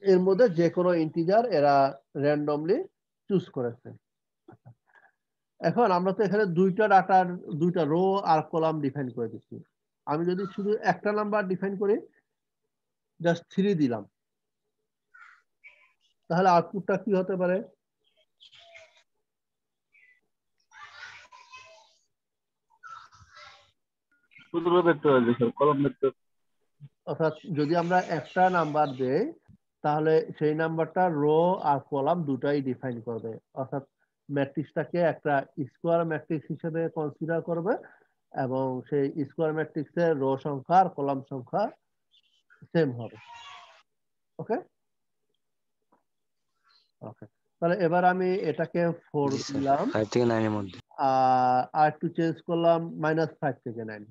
এর মধ্যে যে কোনো ইন্টিজার এরা র্যান্ডমলি চুজ করেছে। এখন আমরা তো এখানে দুইটা ডাটার দুইটা রো আর কলাম ডিফাইন করে দিচ্ছি। আমি যদি শুধু একটা নাম্বার ডিফাইন করি, জাস্ট 3 দিলাম, তাহলে আউটপুটটা কি হতে পারে? শুধু রো দেখতে পাচ্ছি স্যার, কলম দেখতে। অর্থাৎ যদি আমরা একটা নাম্বার দেই তাহলে সেই নাম্বারটা রো আর কলাম দুটাই ডিফাইন করবে। অর্থাৎ ম্যাট্রিক্সটাকে একটা স্কোয়ার ম্যাট্রিক্স হিসেবে কনসিডার করবে এবং সেই স্কোয়ার ম্যাট্রিক্সের রো সংখ্যা আর কলাম সংখ্যা সেম হবে। ওকে, ওকে, তাহলে এবার আমি এটাকে 4 জি স্যার দিলাম 5 থেকে 9 এর মধ্যে। আর একটু চেঞ্জ করলাম -5 থেকে 9।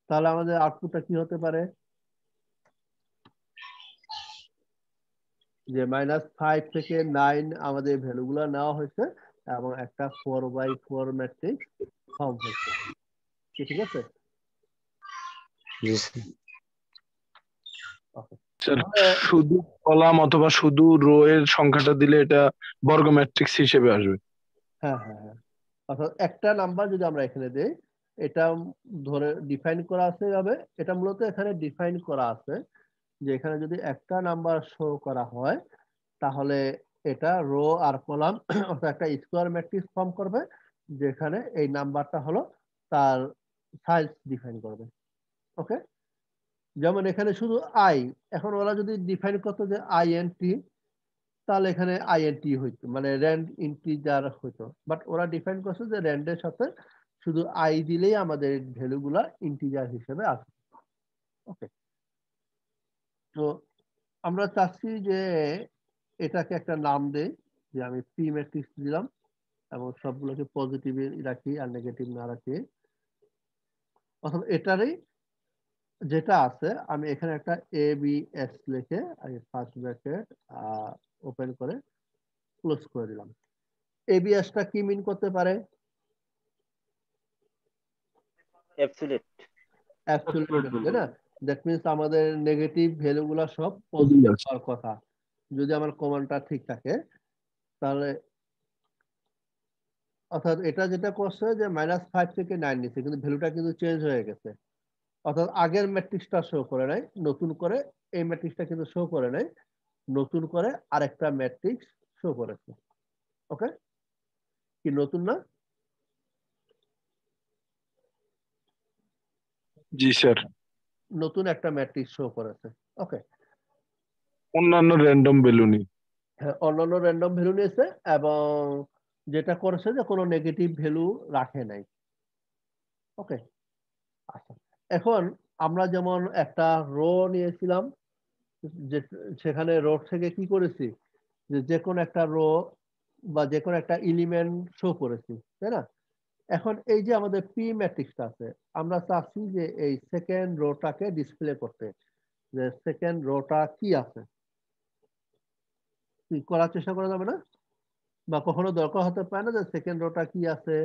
তাহলে আমাদের আউটপুটটা কি হতে পারে? যে -5 থেকে 9 আমাদের ভ্যালুগুলো নেওয়া হয়েছে এবং একটা 4x4 ম্যাট্রিক্স ফর্ম হয়েছে। ঠিক আছে? জি স্যার। ওকে। স্যার শুধু কলাম অথবা শুধু রো এর সংখ্যাটা দিলে এটা বর্গ ম্যাট্রিক্স হিসেবে আসবে। হ্যাঁ হ্যাঁ হ্যাঁ, অর্থাৎ একটা নাম্বার যদি আমরা এখানে দেই, এটা ধরে ডিফাইন করা আছে এভাবে। এটা মূলত এখানে ডিফাইন করা আছে যে এখানে যদি একটা নাম্বার শো করা হয় তাহলে এটা রো আর কলাম অর্থাৎ একটা স্কোয়ার ম্যাট্রিক্স ফর্ম করবে, যেখানে এই নাম্বারটা হলো তার সাইজ ডিফাইন করবে। ওকে, যেমন এখানে শুধু আই, এখন ওরা যদি ডিফাইন করতো যে আইএনটি, তাহলে এখানে আইএনটি হইতো, মানে র্যান্ড ইন্টিজার হইতো। বাট ওরা ডিফাইন করছে যে র্যান্ডের সাথে শুধু আই দিলেই আমাদের ভ্যালুগুলা ইন্টিজার হিসেবে আসবে। ওকে, তো আমরা চাচ্ছি যে এটাকে একটা নাম দেই, যে আমি পি ম্যাট্রিক্স দিলাম এবং সবগুলোকে পজিটিভ রাখি আর নেগেটিভ না রাখি। অথবা এটারই যেটা আছে আমি এখানে একটা এবিএস লিখে আমি ফার্স্ট ব্র্যাকেট ওপেন করে ক্লোজ করে দিলাম। এবিএসটা কি মিন করতে পারে? অ্যাবসলিউট। অ্যাবসলিউট, তাই না? দ্যাট মিন্স আমাদের নেগেটিভ ভ্যালুগুলো সব পজিটিভ হওয়ার কথা যদি আমার কমান্ডটা ঠিক থাকে। তাহলে অর্থাৎ এটা যেটা করছে যে -5 থেকে 9 নিচ্ছে, কিন্তু ভ্যালুটা কিন্তু চেঞ্জ হয়ে গেছে। অর্থাৎ আগের ম্যাট্রিক্সটা শো করে নাই, নতুন করে এই ম্যাট্রিক্সটা কিন্তু শো করে নাই, নতুন করে আরেকটা ম্যাট্রিক্স শো করেছে। ওকে, কি নতুন না? জি স্যার। নতুন একটা ম্যাট্রিক্স শো করেছে। ওকে, অন্যান্য র্যান্ডম ভ্যালু নেই। হ্যাঁ, অন্যান্য র্যান্ডম ভ্যালু নিয়েছে এবং যেটা করেছে যে কোনো নেগেটিভ ভ্যালু রাখে নাই। ওকে, আচ্ছা, এখন আমরা যেমন একটা রো নিয়েছিলাম, যে সেখানে রো থেকে কি করেছি, যে কোনো একটা রো বা যে কোনো একটা এলিমেন্ট শো করেছি, তাই না? এখন এই যে আমাদের পি ম্যাট্রিক্সটা আছে, আমরা চাচ্ছি যে এই সেকেন্ড রোটাকে ডিসপ্লে করতে, যে সেকেন্ড রোটা কি আছে করার চেষ্টা করা যাবে না? বা কখনো দরকার হতে পারে না যে সেকেন্ড রোটা কি আছে,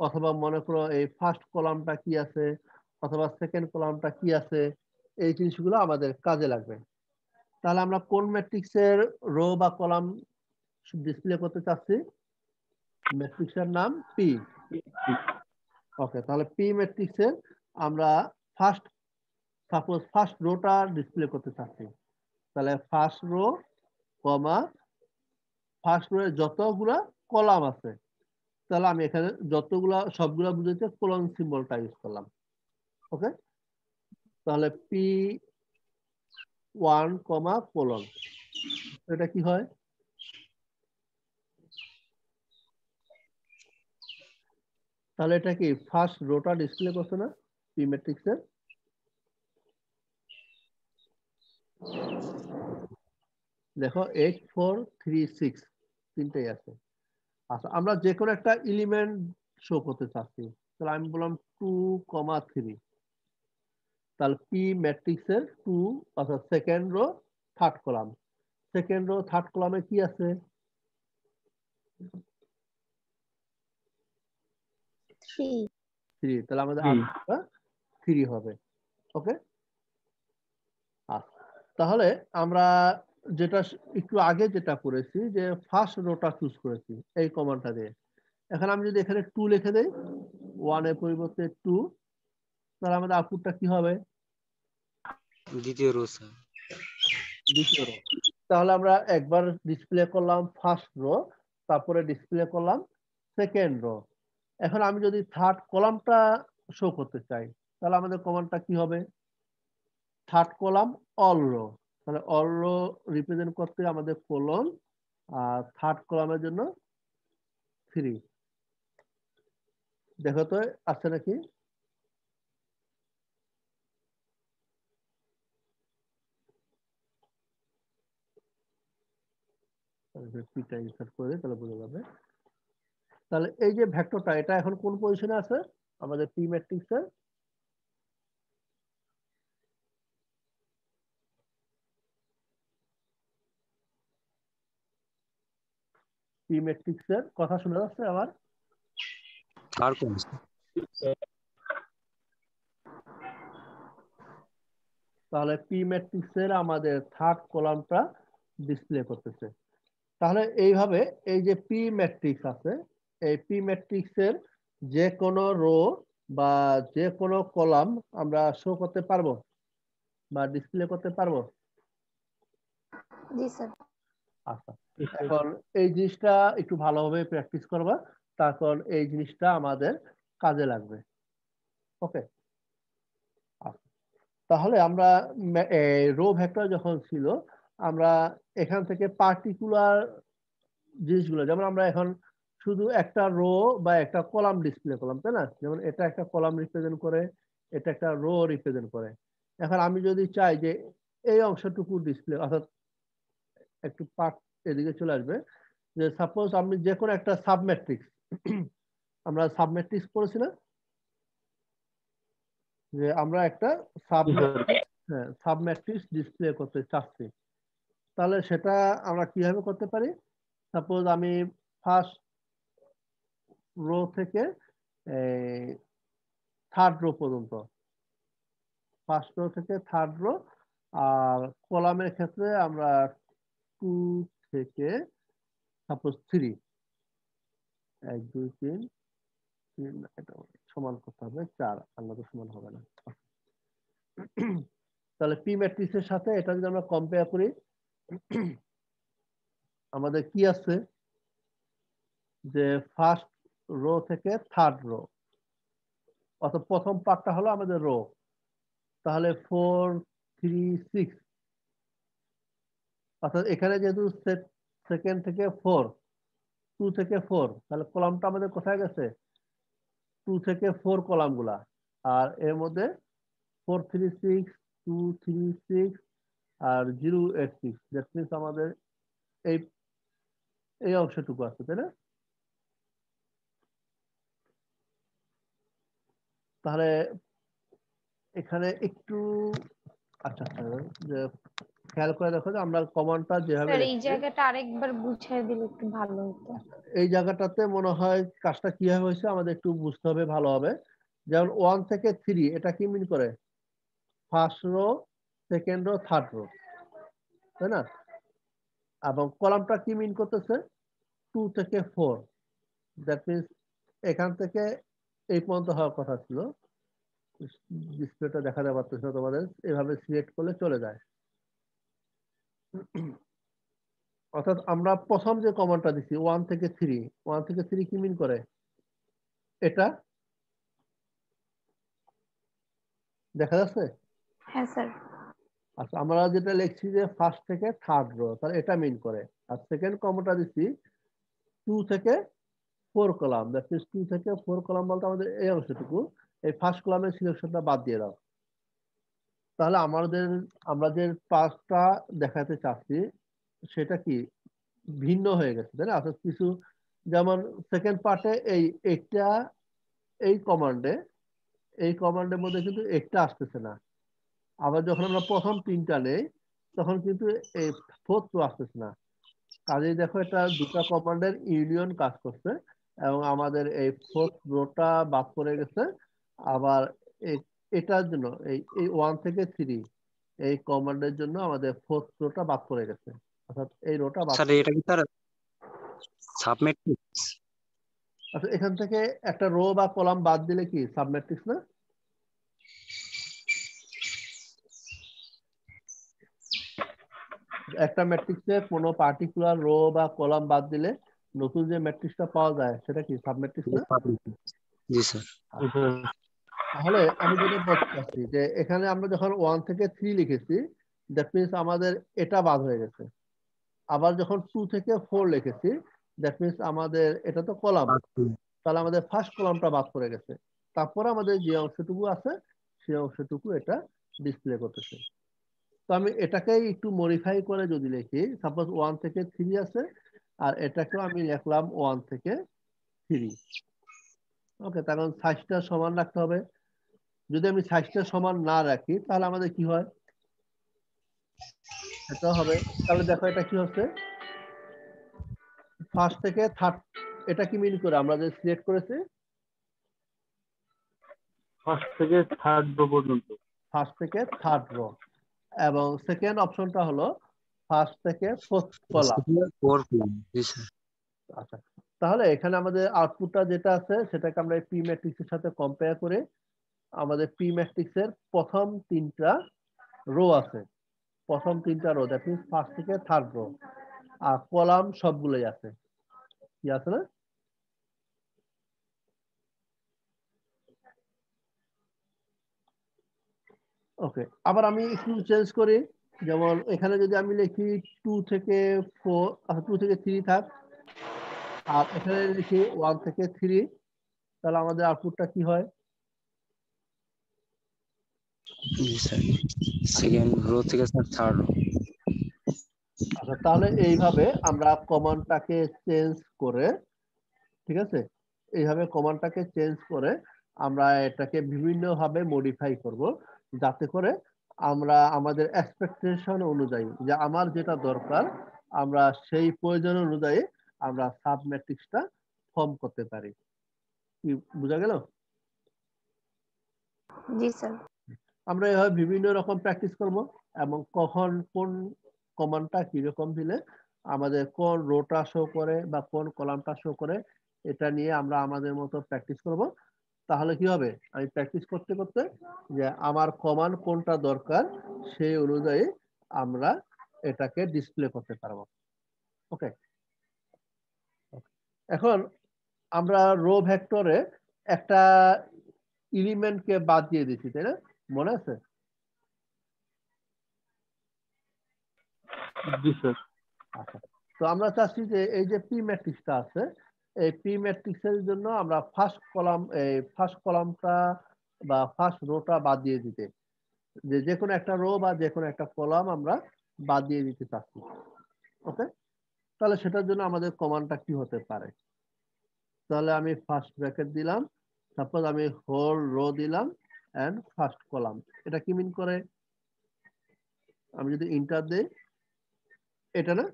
অথবা মনে করো এই ফার্স্ট কলামটা কি আছে, অথবা সেকেন্ড কলামটা কি আছে, এই জিনিসগুলো আমাদের কাজে লাগবে। তাহলে আমরা কোন ম্যাট্রিক্সের রো বা কলাম ডিসপ্লে করতে চাচ্ছি? ম্যাট্রিক্সের নাম পি। ওকে, তাহলে পি ম্যাট্রিক্সের আমরা সাপোজ ফার্স্ট রোটা ডিসপ্লে করতে চাচ্ছি, তাহলে ফার্স্ট রো কমা ফার্স্ট রো এর যতগুলা কলাম আছে, তাহলে আমি এখানে যতগুলা সবগুলা বুঝাইতে কোলন সিম্বলটা ইউজ করলাম। ওকে, তাহলে পি 1 কমা কোলন, এটা কি হয়? তাহলে এটা কি ফার্স্ট রোটা ডিসপ্লে করছে না পি ম্যাট্রিক্সের? দেখো 8 4 3 6 তিনটেই আছে। আচ্ছা, আমরা যে কোনো একটা এলিমেন্ট শো করতে চাচ্ছি, তাহলে আমি বললাম 2, 3, তাহলে পি ম্যাট্রিক্সের 2 অর্থাৎ second rho third column, second rho third কলামে কি আছে? 3, তাহলে আমাদের আনসারটা 3 হবে। ওকে, আচ্ছা, তাহলে আমরা যেটা একটু আগে যেটা করেছি যে ফার্স্ট রোটা চুজ করেছি এই কমান্ডটা দিয়ে। এখন আমি যদি এখানে 2 লিখে দেই, 1 এর পরিবর্তে 2, তাহলে আমাদের আউটপুটটা কি হবে? দ্বিতীয় রো স্যার। দ্বিতীয় রো। তাহলে আমরা একবার ডিসপ্লে করলাম ফার্স্ট রো, তারপরে ডিসপ্লে করলাম সেকেন্ড রো। এখন আমি যদি থার্ড কলামটা শো করতে চাই, তাহলে আমাদের কমান্ডটা কি হবে? থার্ড কলাম অল রো, তাহলে অল রো রিপ্রেজেন্ট করতে আমাদের কোলন, আর থার্ড কলামের জন্য 3। দেখো তো আছে নাকি? পিটা ইনসার্ট করে তাহলে বোঝা যাবে। তাহলে এই যে ভেক্টরটা এটা এখন কোন পজিশনে আছে আমাদের পি ম্যাট্রিক্সের? পি ম্যাট্রিক্সের কথা শোনা যাচ্ছে আমার? আর কোন তাহলে পি ম্যাট্রিক্সের আমাদের থার্ড কলামটা ডিসপ্লে করতেছে। তাহলে এইভাবে এই যে পি ম্যাট্রিক্স আছে, এই পি ম্যাট্রিক্সের যে কোনো রো বা যে কোনো কলাম আমরা শো করতে পারবো বা ডিসপ্লে করতে পারবো। জি স্যার। আচ্ছা, এখন এই জিনিসটা একটু ভালোভাবে প্র্যাকটিস করবা, তারপর এই জিনিসটা আমাদের কাজে লাগবে। ওকে, তাহলে আমরা রো ভেক্টর যখন ছিল আমরা এখান থেকে পার্টিকুলার জিনিসগুলো, যেমন আমরা এখন শুধু একটা রো বা একটা কলাম ডিসপ্লে করলাম, তাই না? যেমন এটা একটা কলাম রিপ্রেজেন্ট করে, এটা একটা রো রিপ্রেজেন্ট করে। এখন আমি যদি চাই যে এই অংশটুকু ডিসপ্লে, অর্থাৎ একটু পার্ট এদিকে চলে আসবে, যে সাপোজ আমি যে কোনো একটা সাবম্যাট্রিক্স, আমরা সাবম্যাট্রিক্স পড়েছি না, যে আমরা একটা সাবম্যাট্রিক্স ডিসপ্লে করতে চাচ্ছি, তাহলে সেটা আমরা কিভাবে করতে পারি? সাপোজ আমি ফার্স্ট রো থেকে থার্ড রো পর্যন্ত, ফার্স্ট রো থেকে থার্ড রো, আর কলামের ক্ষেত্রে আমরা 2 থেকে সাপোজ 3, 1 2 3 এটা সমান করতে হবে 4, আলাদা সমান হবে না। তাহলে পি ম্যাট্রিক্সের সাথে এটা যদি আমরা কম্পেয়ার করি, আমাদের কি আছে যে ফার্স্ট রো থেকে থার্ড রো, অর্থাৎ প্রথম পার্টটা হলো আমাদের রো, তাহলে 4 3 6, অর্থাৎ এখানে যেহেতু সেকেন্ড থেকে 4, 2 থেকে 4, তাহলে কলামটা আমাদের কোথায় গেছে? 2 থেকে 4 কলাম গুলা, আর এর মধ্যে 4 3 6 2 3 6 আর 0 8 6, দ্যাট মিন্স আমাদের এই এই অংশটুকু আছে, তাই না? তাহলে এখানে একটু আচ্ছা যে খেয়াল করে দেখো যে আমরা কমান্ডটা যেভাবে স্যার এই লিখছি, জায়গাটা আরেকবার বুঝিয়ে দিলে একটু ভালো হতো। এই জায়গাটাতে মনে হয় কাজটা কিভাবে হয়েছে আমাদের একটু বুঝতে হবে ভালো হবে। যেমন 1 থেকে 3 এটা কি মিন করে? First row, second rho, third rho, তাই না? এবং কলামটা কি মিন করতেছে? 2 থেকে 4, দ্যাট মিন্স এখান থেকে এই পর্যন্ত হওয়ার কথা ছিল। ডিসপ্লেটা দেখা যাবে পারতেছে না তোমাদের, এভাবে সিলেক্ট করলে চলে যায়। অর্থাৎ আমরা প্রথম যে কমান্ডটা দিছি 1 থেকে 3, 1 থেকে 3 কি মিন করে? এটা দেখা যাচ্ছে? হ্যাঁ স্যার। আচ্ছা, আমরা যেটা লিখছি যে ফার্স্ট থেকে থার্ড রো, তাহলে এটা মিন করে। আর সেকেন্ড কমান্ডটা দিছি 2 থেকে 4 কলাম, দ্যাট মিন্স 2 থেকে 4 কলাম বলতে আমাদের এই অংশটুকু, এই ফার্স্ট কলামের সিলেকশনটা বাদ দিয়ে দাও। তাহলে আমরা যে পাঁচটা দেখাতে চাচ্ছি সেটা কি ভিন্ন হয়ে গেছে, তাই না? অর্থাৎ কিছু, যেমন সেকেন্ড পার্টে একটা এই কমান্ডের মধ্যে কিন্তু একটা আসতেছে না, আবার যখন আমরা প্রথম 3টা নেই তখন কিন্তু এই ফোর্থ রো আসতেছে না। কাজেই দেখো এটা দুটা কমান্ডের ইউনিয়ন কাজ করছে এবং আমাদের এই ফোর্থ রোটা বাদ পড়ে গেছে। আবার এটার জন্য এই 1 থেকে 3 এই কমান্ডের জন্য আমাদের ফোর্থ রোটা বাদ পড়ে গেছে, অর্থাৎ এই রোটা বাদ। স্যার এটা কি স্যার সাবমেট্রিক্স? আচ্ছা, এখান থেকে একটা রো বা কলাম বাদ দিলে কি সাবম্যাট্রিক্স না? একটা ম্যাট্রিক্সে কোনো পার্টিকুলার রো বা কলাম বাদ দিলে নতুন যে ম্যাট্রিক্সটা পাওয়া যায় সেটা কি সাবম্যাট্রিক্স না? জি স্যার। তাহলে আমি যেটা বলতে চাচ্ছি যে এখানে আমরা যখন 1 থেকে 3 লিখেছি, দ্যাট মিন্স আমাদের এটা বাদ হয়ে গেছে। আবার যখন 2 থেকে 4 লিখেছি, দ্যাট মিন্স আমাদের এটা তো কলাম, তাহলে আমাদের ফার্স্ট কলামটা বাদ পড়ে গেছে। তারপর আমাদের যে অংশটুকু আছে সেই অংশটুকু এটা ডিসপ্লে করতেছে। তো আমি এটাকে একটু মডিফাই করে যদি লিখি, সাপোজ 1 থেকে 3 আছে, আর এটাকেও আমি লিখলাম 1 থেকে 3। ওকে, তখন সাইজটা সমান রাখতে হবে। যদি আমি সাইজটা সমান না রাখি তাহলে আমাদের কি হয়, এটা হবে। তাহলে দেখো এটা কি হচ্ছে, ফার্স্ট থেকে থার্ড, এটা কি মিন করে আমরা যে সিলেক্ট করেছি ফার্স্ট থেকে থার্ড রো পর্যন্ত। ফার্স্ট থেকে থার্ড রো, এবং সেকেন্ড অপশনটা হলো ফার্স্ট থেকে ফোর্থ কলাম। জি স্যার। আচ্ছা, তাহলে এখানে আমাদের আউটপুটটা যেটা আছে সেটাকে আমরা পি ম্যাট্রিক্সের সাথে কম্পেয়ার করে আমাদের পি ম্যাট্রিক্সের প্রথম 3টা রো আছে, প্রথম 3টা রো, দ্যাট মিন্স ফার্স্ট থেকে থার্ড রো, আর কলাম সবগুলোই আছে, কি আছে না? ওকে, আবার আমি একটু চেঞ্জ করি, যেমন এখানে যদি আমি লিখি 2 থেকে 4, 2 থেকে 3 থাক, আর এখানে লিখি 1 থেকে 3, তাহলে আমাদের আউটপুটটা কি হয়? জি স্যার, সেকেন্ড রো থেকে স্যার থার্ড রো। আচ্ছা, তাহলে এইভাবে আমরা কমান্ডটাকে চেঞ্জ করে, ঠিক আছে, এইভাবে কমান্ডটাকে চেঞ্জ করে আমরা এটাকে বিভিন্নভাবে মডিফাই করব, যাতে করে আমরা আমাদের এক্সপেকটেশন অনুযায়ী, যে আমার যেটা দরকার, আমরা সেই প্রয়োজন অনুযায়ী আমরা সাব ম্যাট্রিক্সটা ফর্ম করতে পারি। কি বোঝা গেল? জি স্যার। আমরা এভাবে বিভিন্ন রকম প্র্যাকটিস করব, এবং কখন কোন কমান্ডটা কিরকম দিলে আমাদের কোন রোটা শো করে বা কোন কলামটা শো করে, এটা নিয়ে আমরা আমাদের মতো প্র্যাকটিস করব। তাহলে কি হবে, আমি প্র্যাকটিস করতে করতে যে আমার কমান্ড কোনটা দরকার সেই অনুযায়ী আমরা এটাকে ডিসপ্লে করতে পারবো। ওকে, এখন আমরা রো ভেক্টরে একটা এলিমেন্টকে বাদ দিয়ে দিচ্ছি, তাই না? মনে আছে? জি স্যার। আচ্ছা, তো আমরা চাচ্ছি যে এই যে পি ম্যাট্রিক্সটা আছে, এই পি ম্যাট্রিক্সের জন্য আমরা ফার্স্ট কলামটা বা ফার্স্ট রোটা বাদ দিয়ে দিতে, যে কোনো একটা রো বা যে কোনো একটা কলাম আমরা বাদ দিয়ে দিতে চাচ্ছি। ওকে, তাহলে সেটার জন্য আমাদের কমান্ডটা কি হতে পারে? তাহলে আমি ফার্স্ট ব্র্যাকেট দিলাম, সাপোজ আমি হোল রো দিলাম এন্ড ফার্স্ট কলাম। এটা কি মিন করে, আমি যদি ইন্টার দেই, এটা না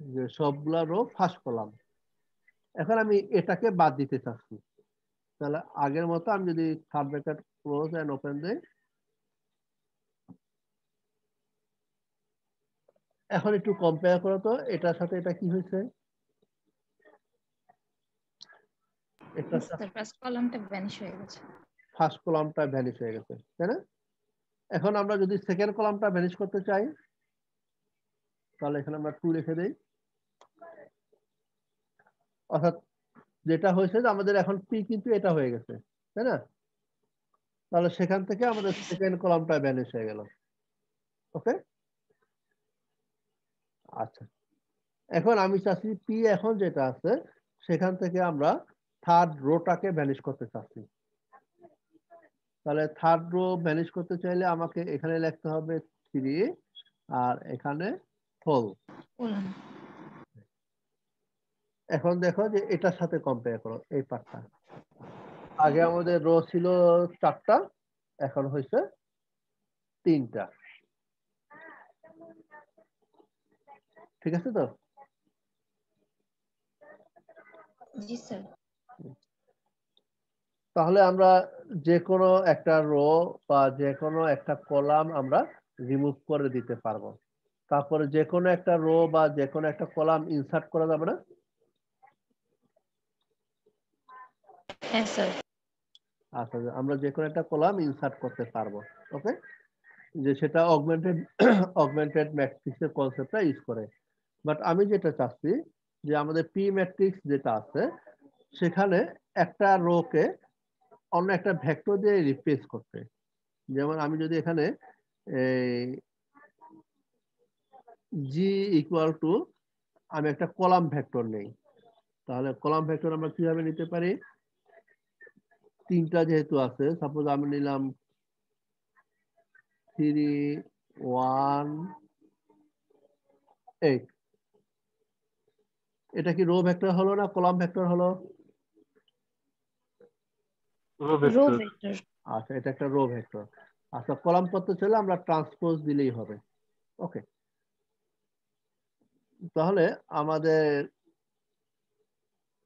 যে সবগুলা রো ফার্স্ট কলাম। এখন আমি এটাকে বাদ দিতে চাচ্ছি, তাহলে আগের মতো আমি যদি third bracket close and open দেই, এখন একটু কম্পেয়ার করো তো এটার সাথে এটা কি হয়েছে। এটা ফার্স্ট কলামটা ভ্যানিশ হয়ে গেছে। ফার্স্ট কলামটা ভ্যানিশ হয়ে গেছে, তাই না? এখন আমরা যদি সেকেন্ড কলামটা ভ্যানিশ করতে চাই, তাহলে এখানে আমরা 2 লিখে দেই। অর্থাৎ যেটা হয়েছে যে আমাদের এখন পি কিন্তু এটা হয়ে গেছে, তাই না? তাহলে সেখান থেকে আমাদের সেকেন্ড কলামটা ভ্যানিশ হয়ে গেল। ওকে, আচ্ছা, এখন আমি চাচ্ছি পি এখন যেটা আছে সেখান থেকে আমরা থার্ড রোটাকে ভ্যানিশ করতে চাচ্ছি। তাহলে থার্ড রো ভ্যানিশ করতে চাইলে আমাকে এখানে লিখতে হবে 3, আর এখানে 4। এখন দেখো যে এটার সাথে কম্পেয়ার করো এই পার্টটা। আগে আমাদের রো ছিল 4টা, এখন হয়েছে 3টা। ঠিক আছে তো? জি স্যার। তাহলে আমরা যে কোনো একটা রো বা যে কোনো একটা কলাম আমরা রিমুভ করে দিতে পারবো। তারপরে যে কোনো একটা রো বা যে কোনো একটা কলাম ইনসার্ট করা যাবে না? হ্যাঁ স্যার। আচ্ছা, আমরা যে কোনো একটা কলাম ইনসার্ট করতে পারবো। ওকে, যে সেটা অগমেন্টেড ম্যাট্রিক্সের কনসেপ্টটা ইউজ করে। বাট আমি যেটা চাচ্ছি যে আমাদের পি ম্যাট্রিক্স যেটা আছে সেখানে একটা রোকে অন্য একটা ভেক্টর দিয়ে রিপ্লেস করতে। যেমন আমি যদি এখানে জি ইকুয়াল টু আমি একটা কলাম ভেক্টর নেই, তাহলে কলাম ভেক্টর আমরা কিভাবে নিতে পারি? 3টা যেহেতু আছে, সাপোজ আমি নিলাম 3, 1, 8। এটা কি রো ভেক্টর হলো না কলাম ভেক্টর হলো? Row row vector. ভেক্টর। আচ্ছা, এটা একটা রো ভেক্টর। আচ্ছা, কলাম করতে চাইলে আমরা ট্রান্সপোজ দিলেই হবে। ওকে, তাহলে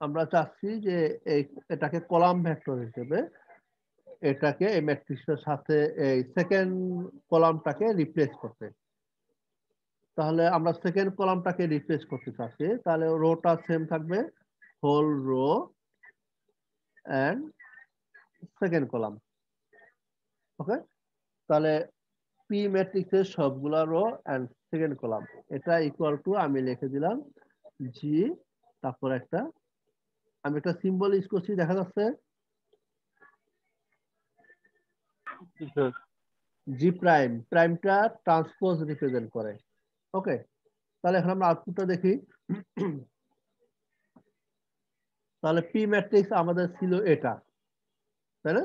আমরা চাচ্ছি যে এটাকে কলাম ভেক্টর হিসেবে এটাকে এই ম্যাট্রিক্সের সাথে এই সেকেন্ড কলামটাকে রিপ্লেস করতে। তাহলে আমরা সেকেন্ড কলামটাকে রিপ্লেস করতে চাচ্ছি, তাহলে রোটা সেম থাকবে, whole row and second column. Okay, তাহলে পি ম্যাট্রিক্সের সবগুলা রো এন্ড সেকেন্ড কলাম, এটা ইকুয়াল টু আমি লিখে দিলাম জি, তারপর আমি একটা সিম্বল ইউজ করছি, দেখা যাচ্ছে জি প্রাইম, প্রাইমটা ট্রান্সপোজ রিপ্রেজেন্ট করে। ওকে, তাহলে এখন আমরা আউটপুটটা দেখি। তাহলে পি ম্যাট্রিক্স আমাদের ছিল এটা, তাই না?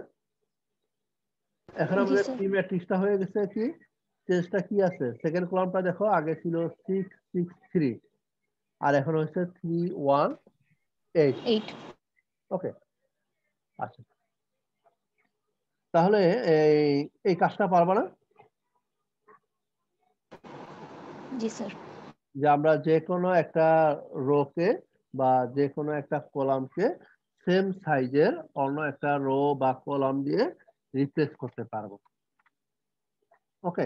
এখন জি আমাদের স্যার। পি ম্যাট্রিক্সটা হয়ে গেছে কি, চেঞ্জটা কি আছে, সেকেন্ড কলামটা দেখো, আগে ছিল 6 6 3 আর এখন হচ্ছে 3 1 8। 8। ওকে, আচ্ছা, তাহলে এই কাজটা পারবা না? জি স্যার। যে আমরা যে কোনো একটা রোকে বা যে কোনো একটা কলামকে সেম সাইজের অন্য একটা রো বা কলাম দিয়ে রিপ্লেস করতে পারবো। ওকে,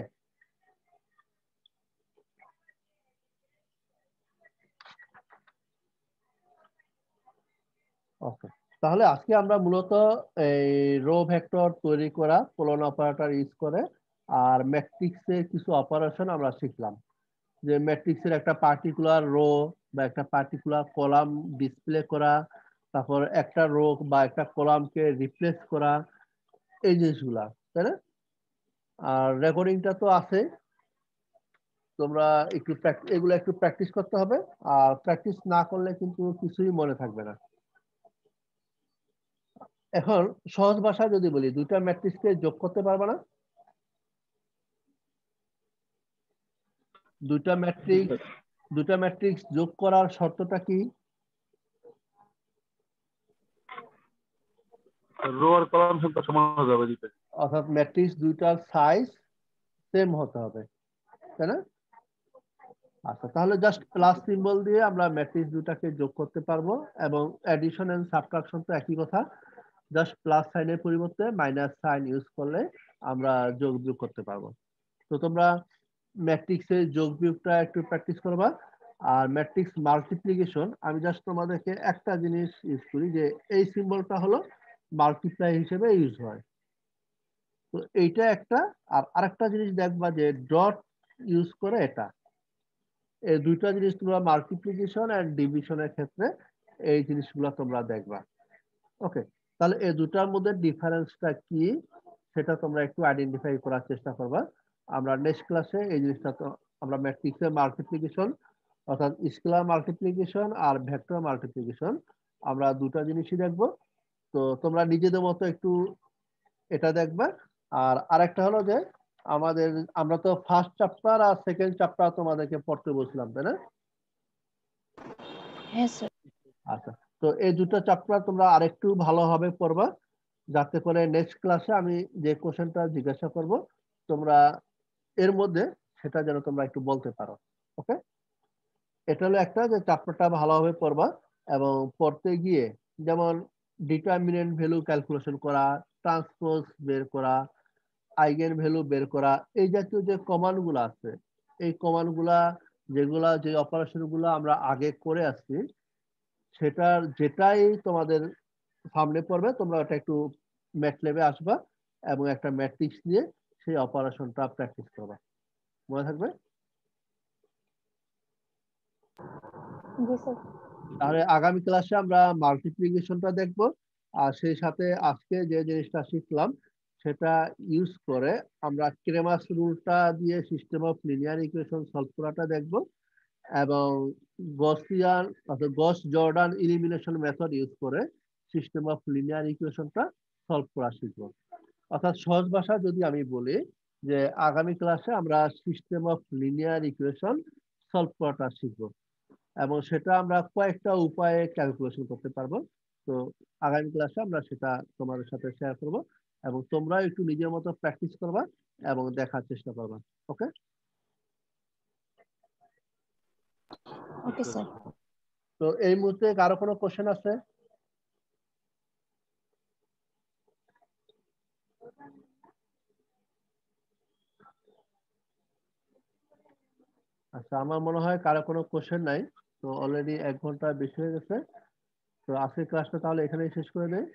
ওকে, তাহলে আজকে আমরা মূলত এই রো ভেক্টর তৈরি করা কোলন অপারেটর ইউজ করে আর ম্যাট্রিক্সের কিছু অপারেশন আমরা শিখলাম। যে ম্যাট্রিক্সের একটা পার্টিকুলার রো বা একটা পার্টিকুলার কলাম ডিসপ্লে করা, তারপর একটা রো বা একটা কলামকে রিপ্লেস করা, এই জিনিসগুলা, তাই না? আর রেকর্ডিংটা তো আছে, তোমরা এগুলো একটু প্র্যাকটিস করতে হবে, আর প্র্যাকটিস না করলে কিন্তু কিছুই মনে থাকবে না। এখন সহজ ভাষায় যদি বলি, দুইটা ম্যাট্রিক্সকে যোগ করতে পারবে না? দুইটা ম্যাট্রিক্স যোগ করার শর্তটা কি? রো আর কলাম সংখ্যা সমান হতে হবে দিতে। অর্থাৎ ম্যাট্রিক্স দুইটার সাইজ সেম হতে হবে, তাই না? আচ্ছা, তাহলে জাস্ট প্লাস সিম্বল দিয়ে আমরা ম্যাট্রিক্স দুটাকে যোগ করতে পারবো, এবং অ্যাডিশন এন্ড সাবট্রাকশন তো একই কথা, জাস্ট প্লাস সাইনের পরিবর্তে মাইনাস সাইন ইউজ করলে আমরা যোগ করতে পারবো। তো তোমরা ম্যাট্রিক্সের যোগ বিয়োগটা একটু প্র্যাকটিস করবা। আর ম্যাট্রিক্স মাল্টিপ্লিকেশন আমি জাস্ট তোমাদেরকে একটা জিনিস ইউজ করি, যে এই সিম্বলটা হলো মাল্টিপ্লাই হিসেবে ইউজ হয়, তো এইটা একটা। আর আরেকটা জিনিস দেখবা যে ডট ইউজ করে এটা, এই দুইটা জিনিস তোমরা মাল্টিপ্লিকেশন এন্ড ডিভিশনের ক্ষেত্রে এই জিনিসগুলো তোমরা দেখবা। ওকে, তাহলে এই দুটার মধ্যে ডিফারেন্সটা কি সেটা তোমরা একটু আইডেন্টিফাই করার চেষ্টা করবা। আমরা নেক্সট ক্লাসে এই জিনিসটা তো আমরা ম্যাট্রিক্সের মাল্টিপ্লিকেশন অর্থাৎ স্কেলার মাল্টিপ্লিকেশন আর ভেক্টর মাল্টিপ্লিকেশন আমরা দুটা জিনিসই দেখবো। তো তোমরা নিজেদের মতো একটু এটা দেখবা। আর আরেকটা হলো যে আমরা তো ফার্স্ট চ্যাপ্টার আর সেকেন্ড চ্যাপ্টার তোমাদেরকে পড়তে বলছিলাম, তাই না? হ্যাঁ স্যার। আচ্ছা, তো এই দুটো চ্যাপ্টার তোমরা আরেকটু ভালোভাবে পড়বা, যাতে করে নেক্সট ক্লাসে আমি যে কোশ্চেনটা জিজ্ঞাসা করব তোমরা এর মধ্যে সেটা যেন তোমরা একটু বলতে পারো। ওকে, এটা হলো একটা, যে চ্যাপ্টারটা ভালোভাবে পড়বা এবং পড়তে গিয়ে যেমন ডিটারমিনেন্ট ভ্যালু ক্যালকুলেশন করা, ট্রান্সপোজ বের করা, আইগেন ভ্যালু বের করা, এই জাতীয় যে কমান্ড গুলো আছে, এই কমান্ড গুলা যে অপারেশন গুলো আমরা আগে করে আসছি, যেটাই তোমাদের সামনে পড়বে তোমরা ওটা একটু ম্যাটল্যাবে আসবা এবং একটা ম্যাট্রিক্স দিয়ে সেই অপারেশনটা প্র্যাকটিস করবা। মনে থাকবে? জি স্যার। তাহলে আগামী ক্লাসে আমরা মাল্টিপ্লিকেশনটা দেখব, আর সেই সাথে আজকে যে জিনিসটা শিখলাম সেটা ইউজ করে আমরা ক্রেমাস রুলটা দিয়ে system of linear equation solve করাটা দেখব, এবং গসিয়ান অর্থাৎ গস জর্ডান ইলিমিনেশন মেথড ইউজ করে সিস্টেম অফ লিনিয়ার ইকুয়েশনটা সলভ করা শিখব। অর্থাৎ সহজ ভাষা যদি আমি বলি, যে আগামী ক্লাসে আমরা system of linear equation solve করাটা শিখব। এবং সেটা আমরা কয়েকটা উপায়ে ক্যালকুলেশন করতে পারবো। তো আগামী ক্লাসে আমরা সেটা তোমাদের সাথে শেয়ার করব এবং তোমরা একটু নিজের মতো প্র্যাকটিস করবা এবং দেখার চেষ্টা করবা। ওকে, ওকে স্যার। তো এই মুহূর্তে কারো কোনো কোশ্চেন আছে? আচ্ছা, আমার মনে হয় কারো কোনো কোশ্চেন নাই। তো অলরেডি 1 ঘন্টা বেশি হয়ে গেছে। তো আজকের ক্লাসটা তাহলে এখানেই শেষ করে দেই।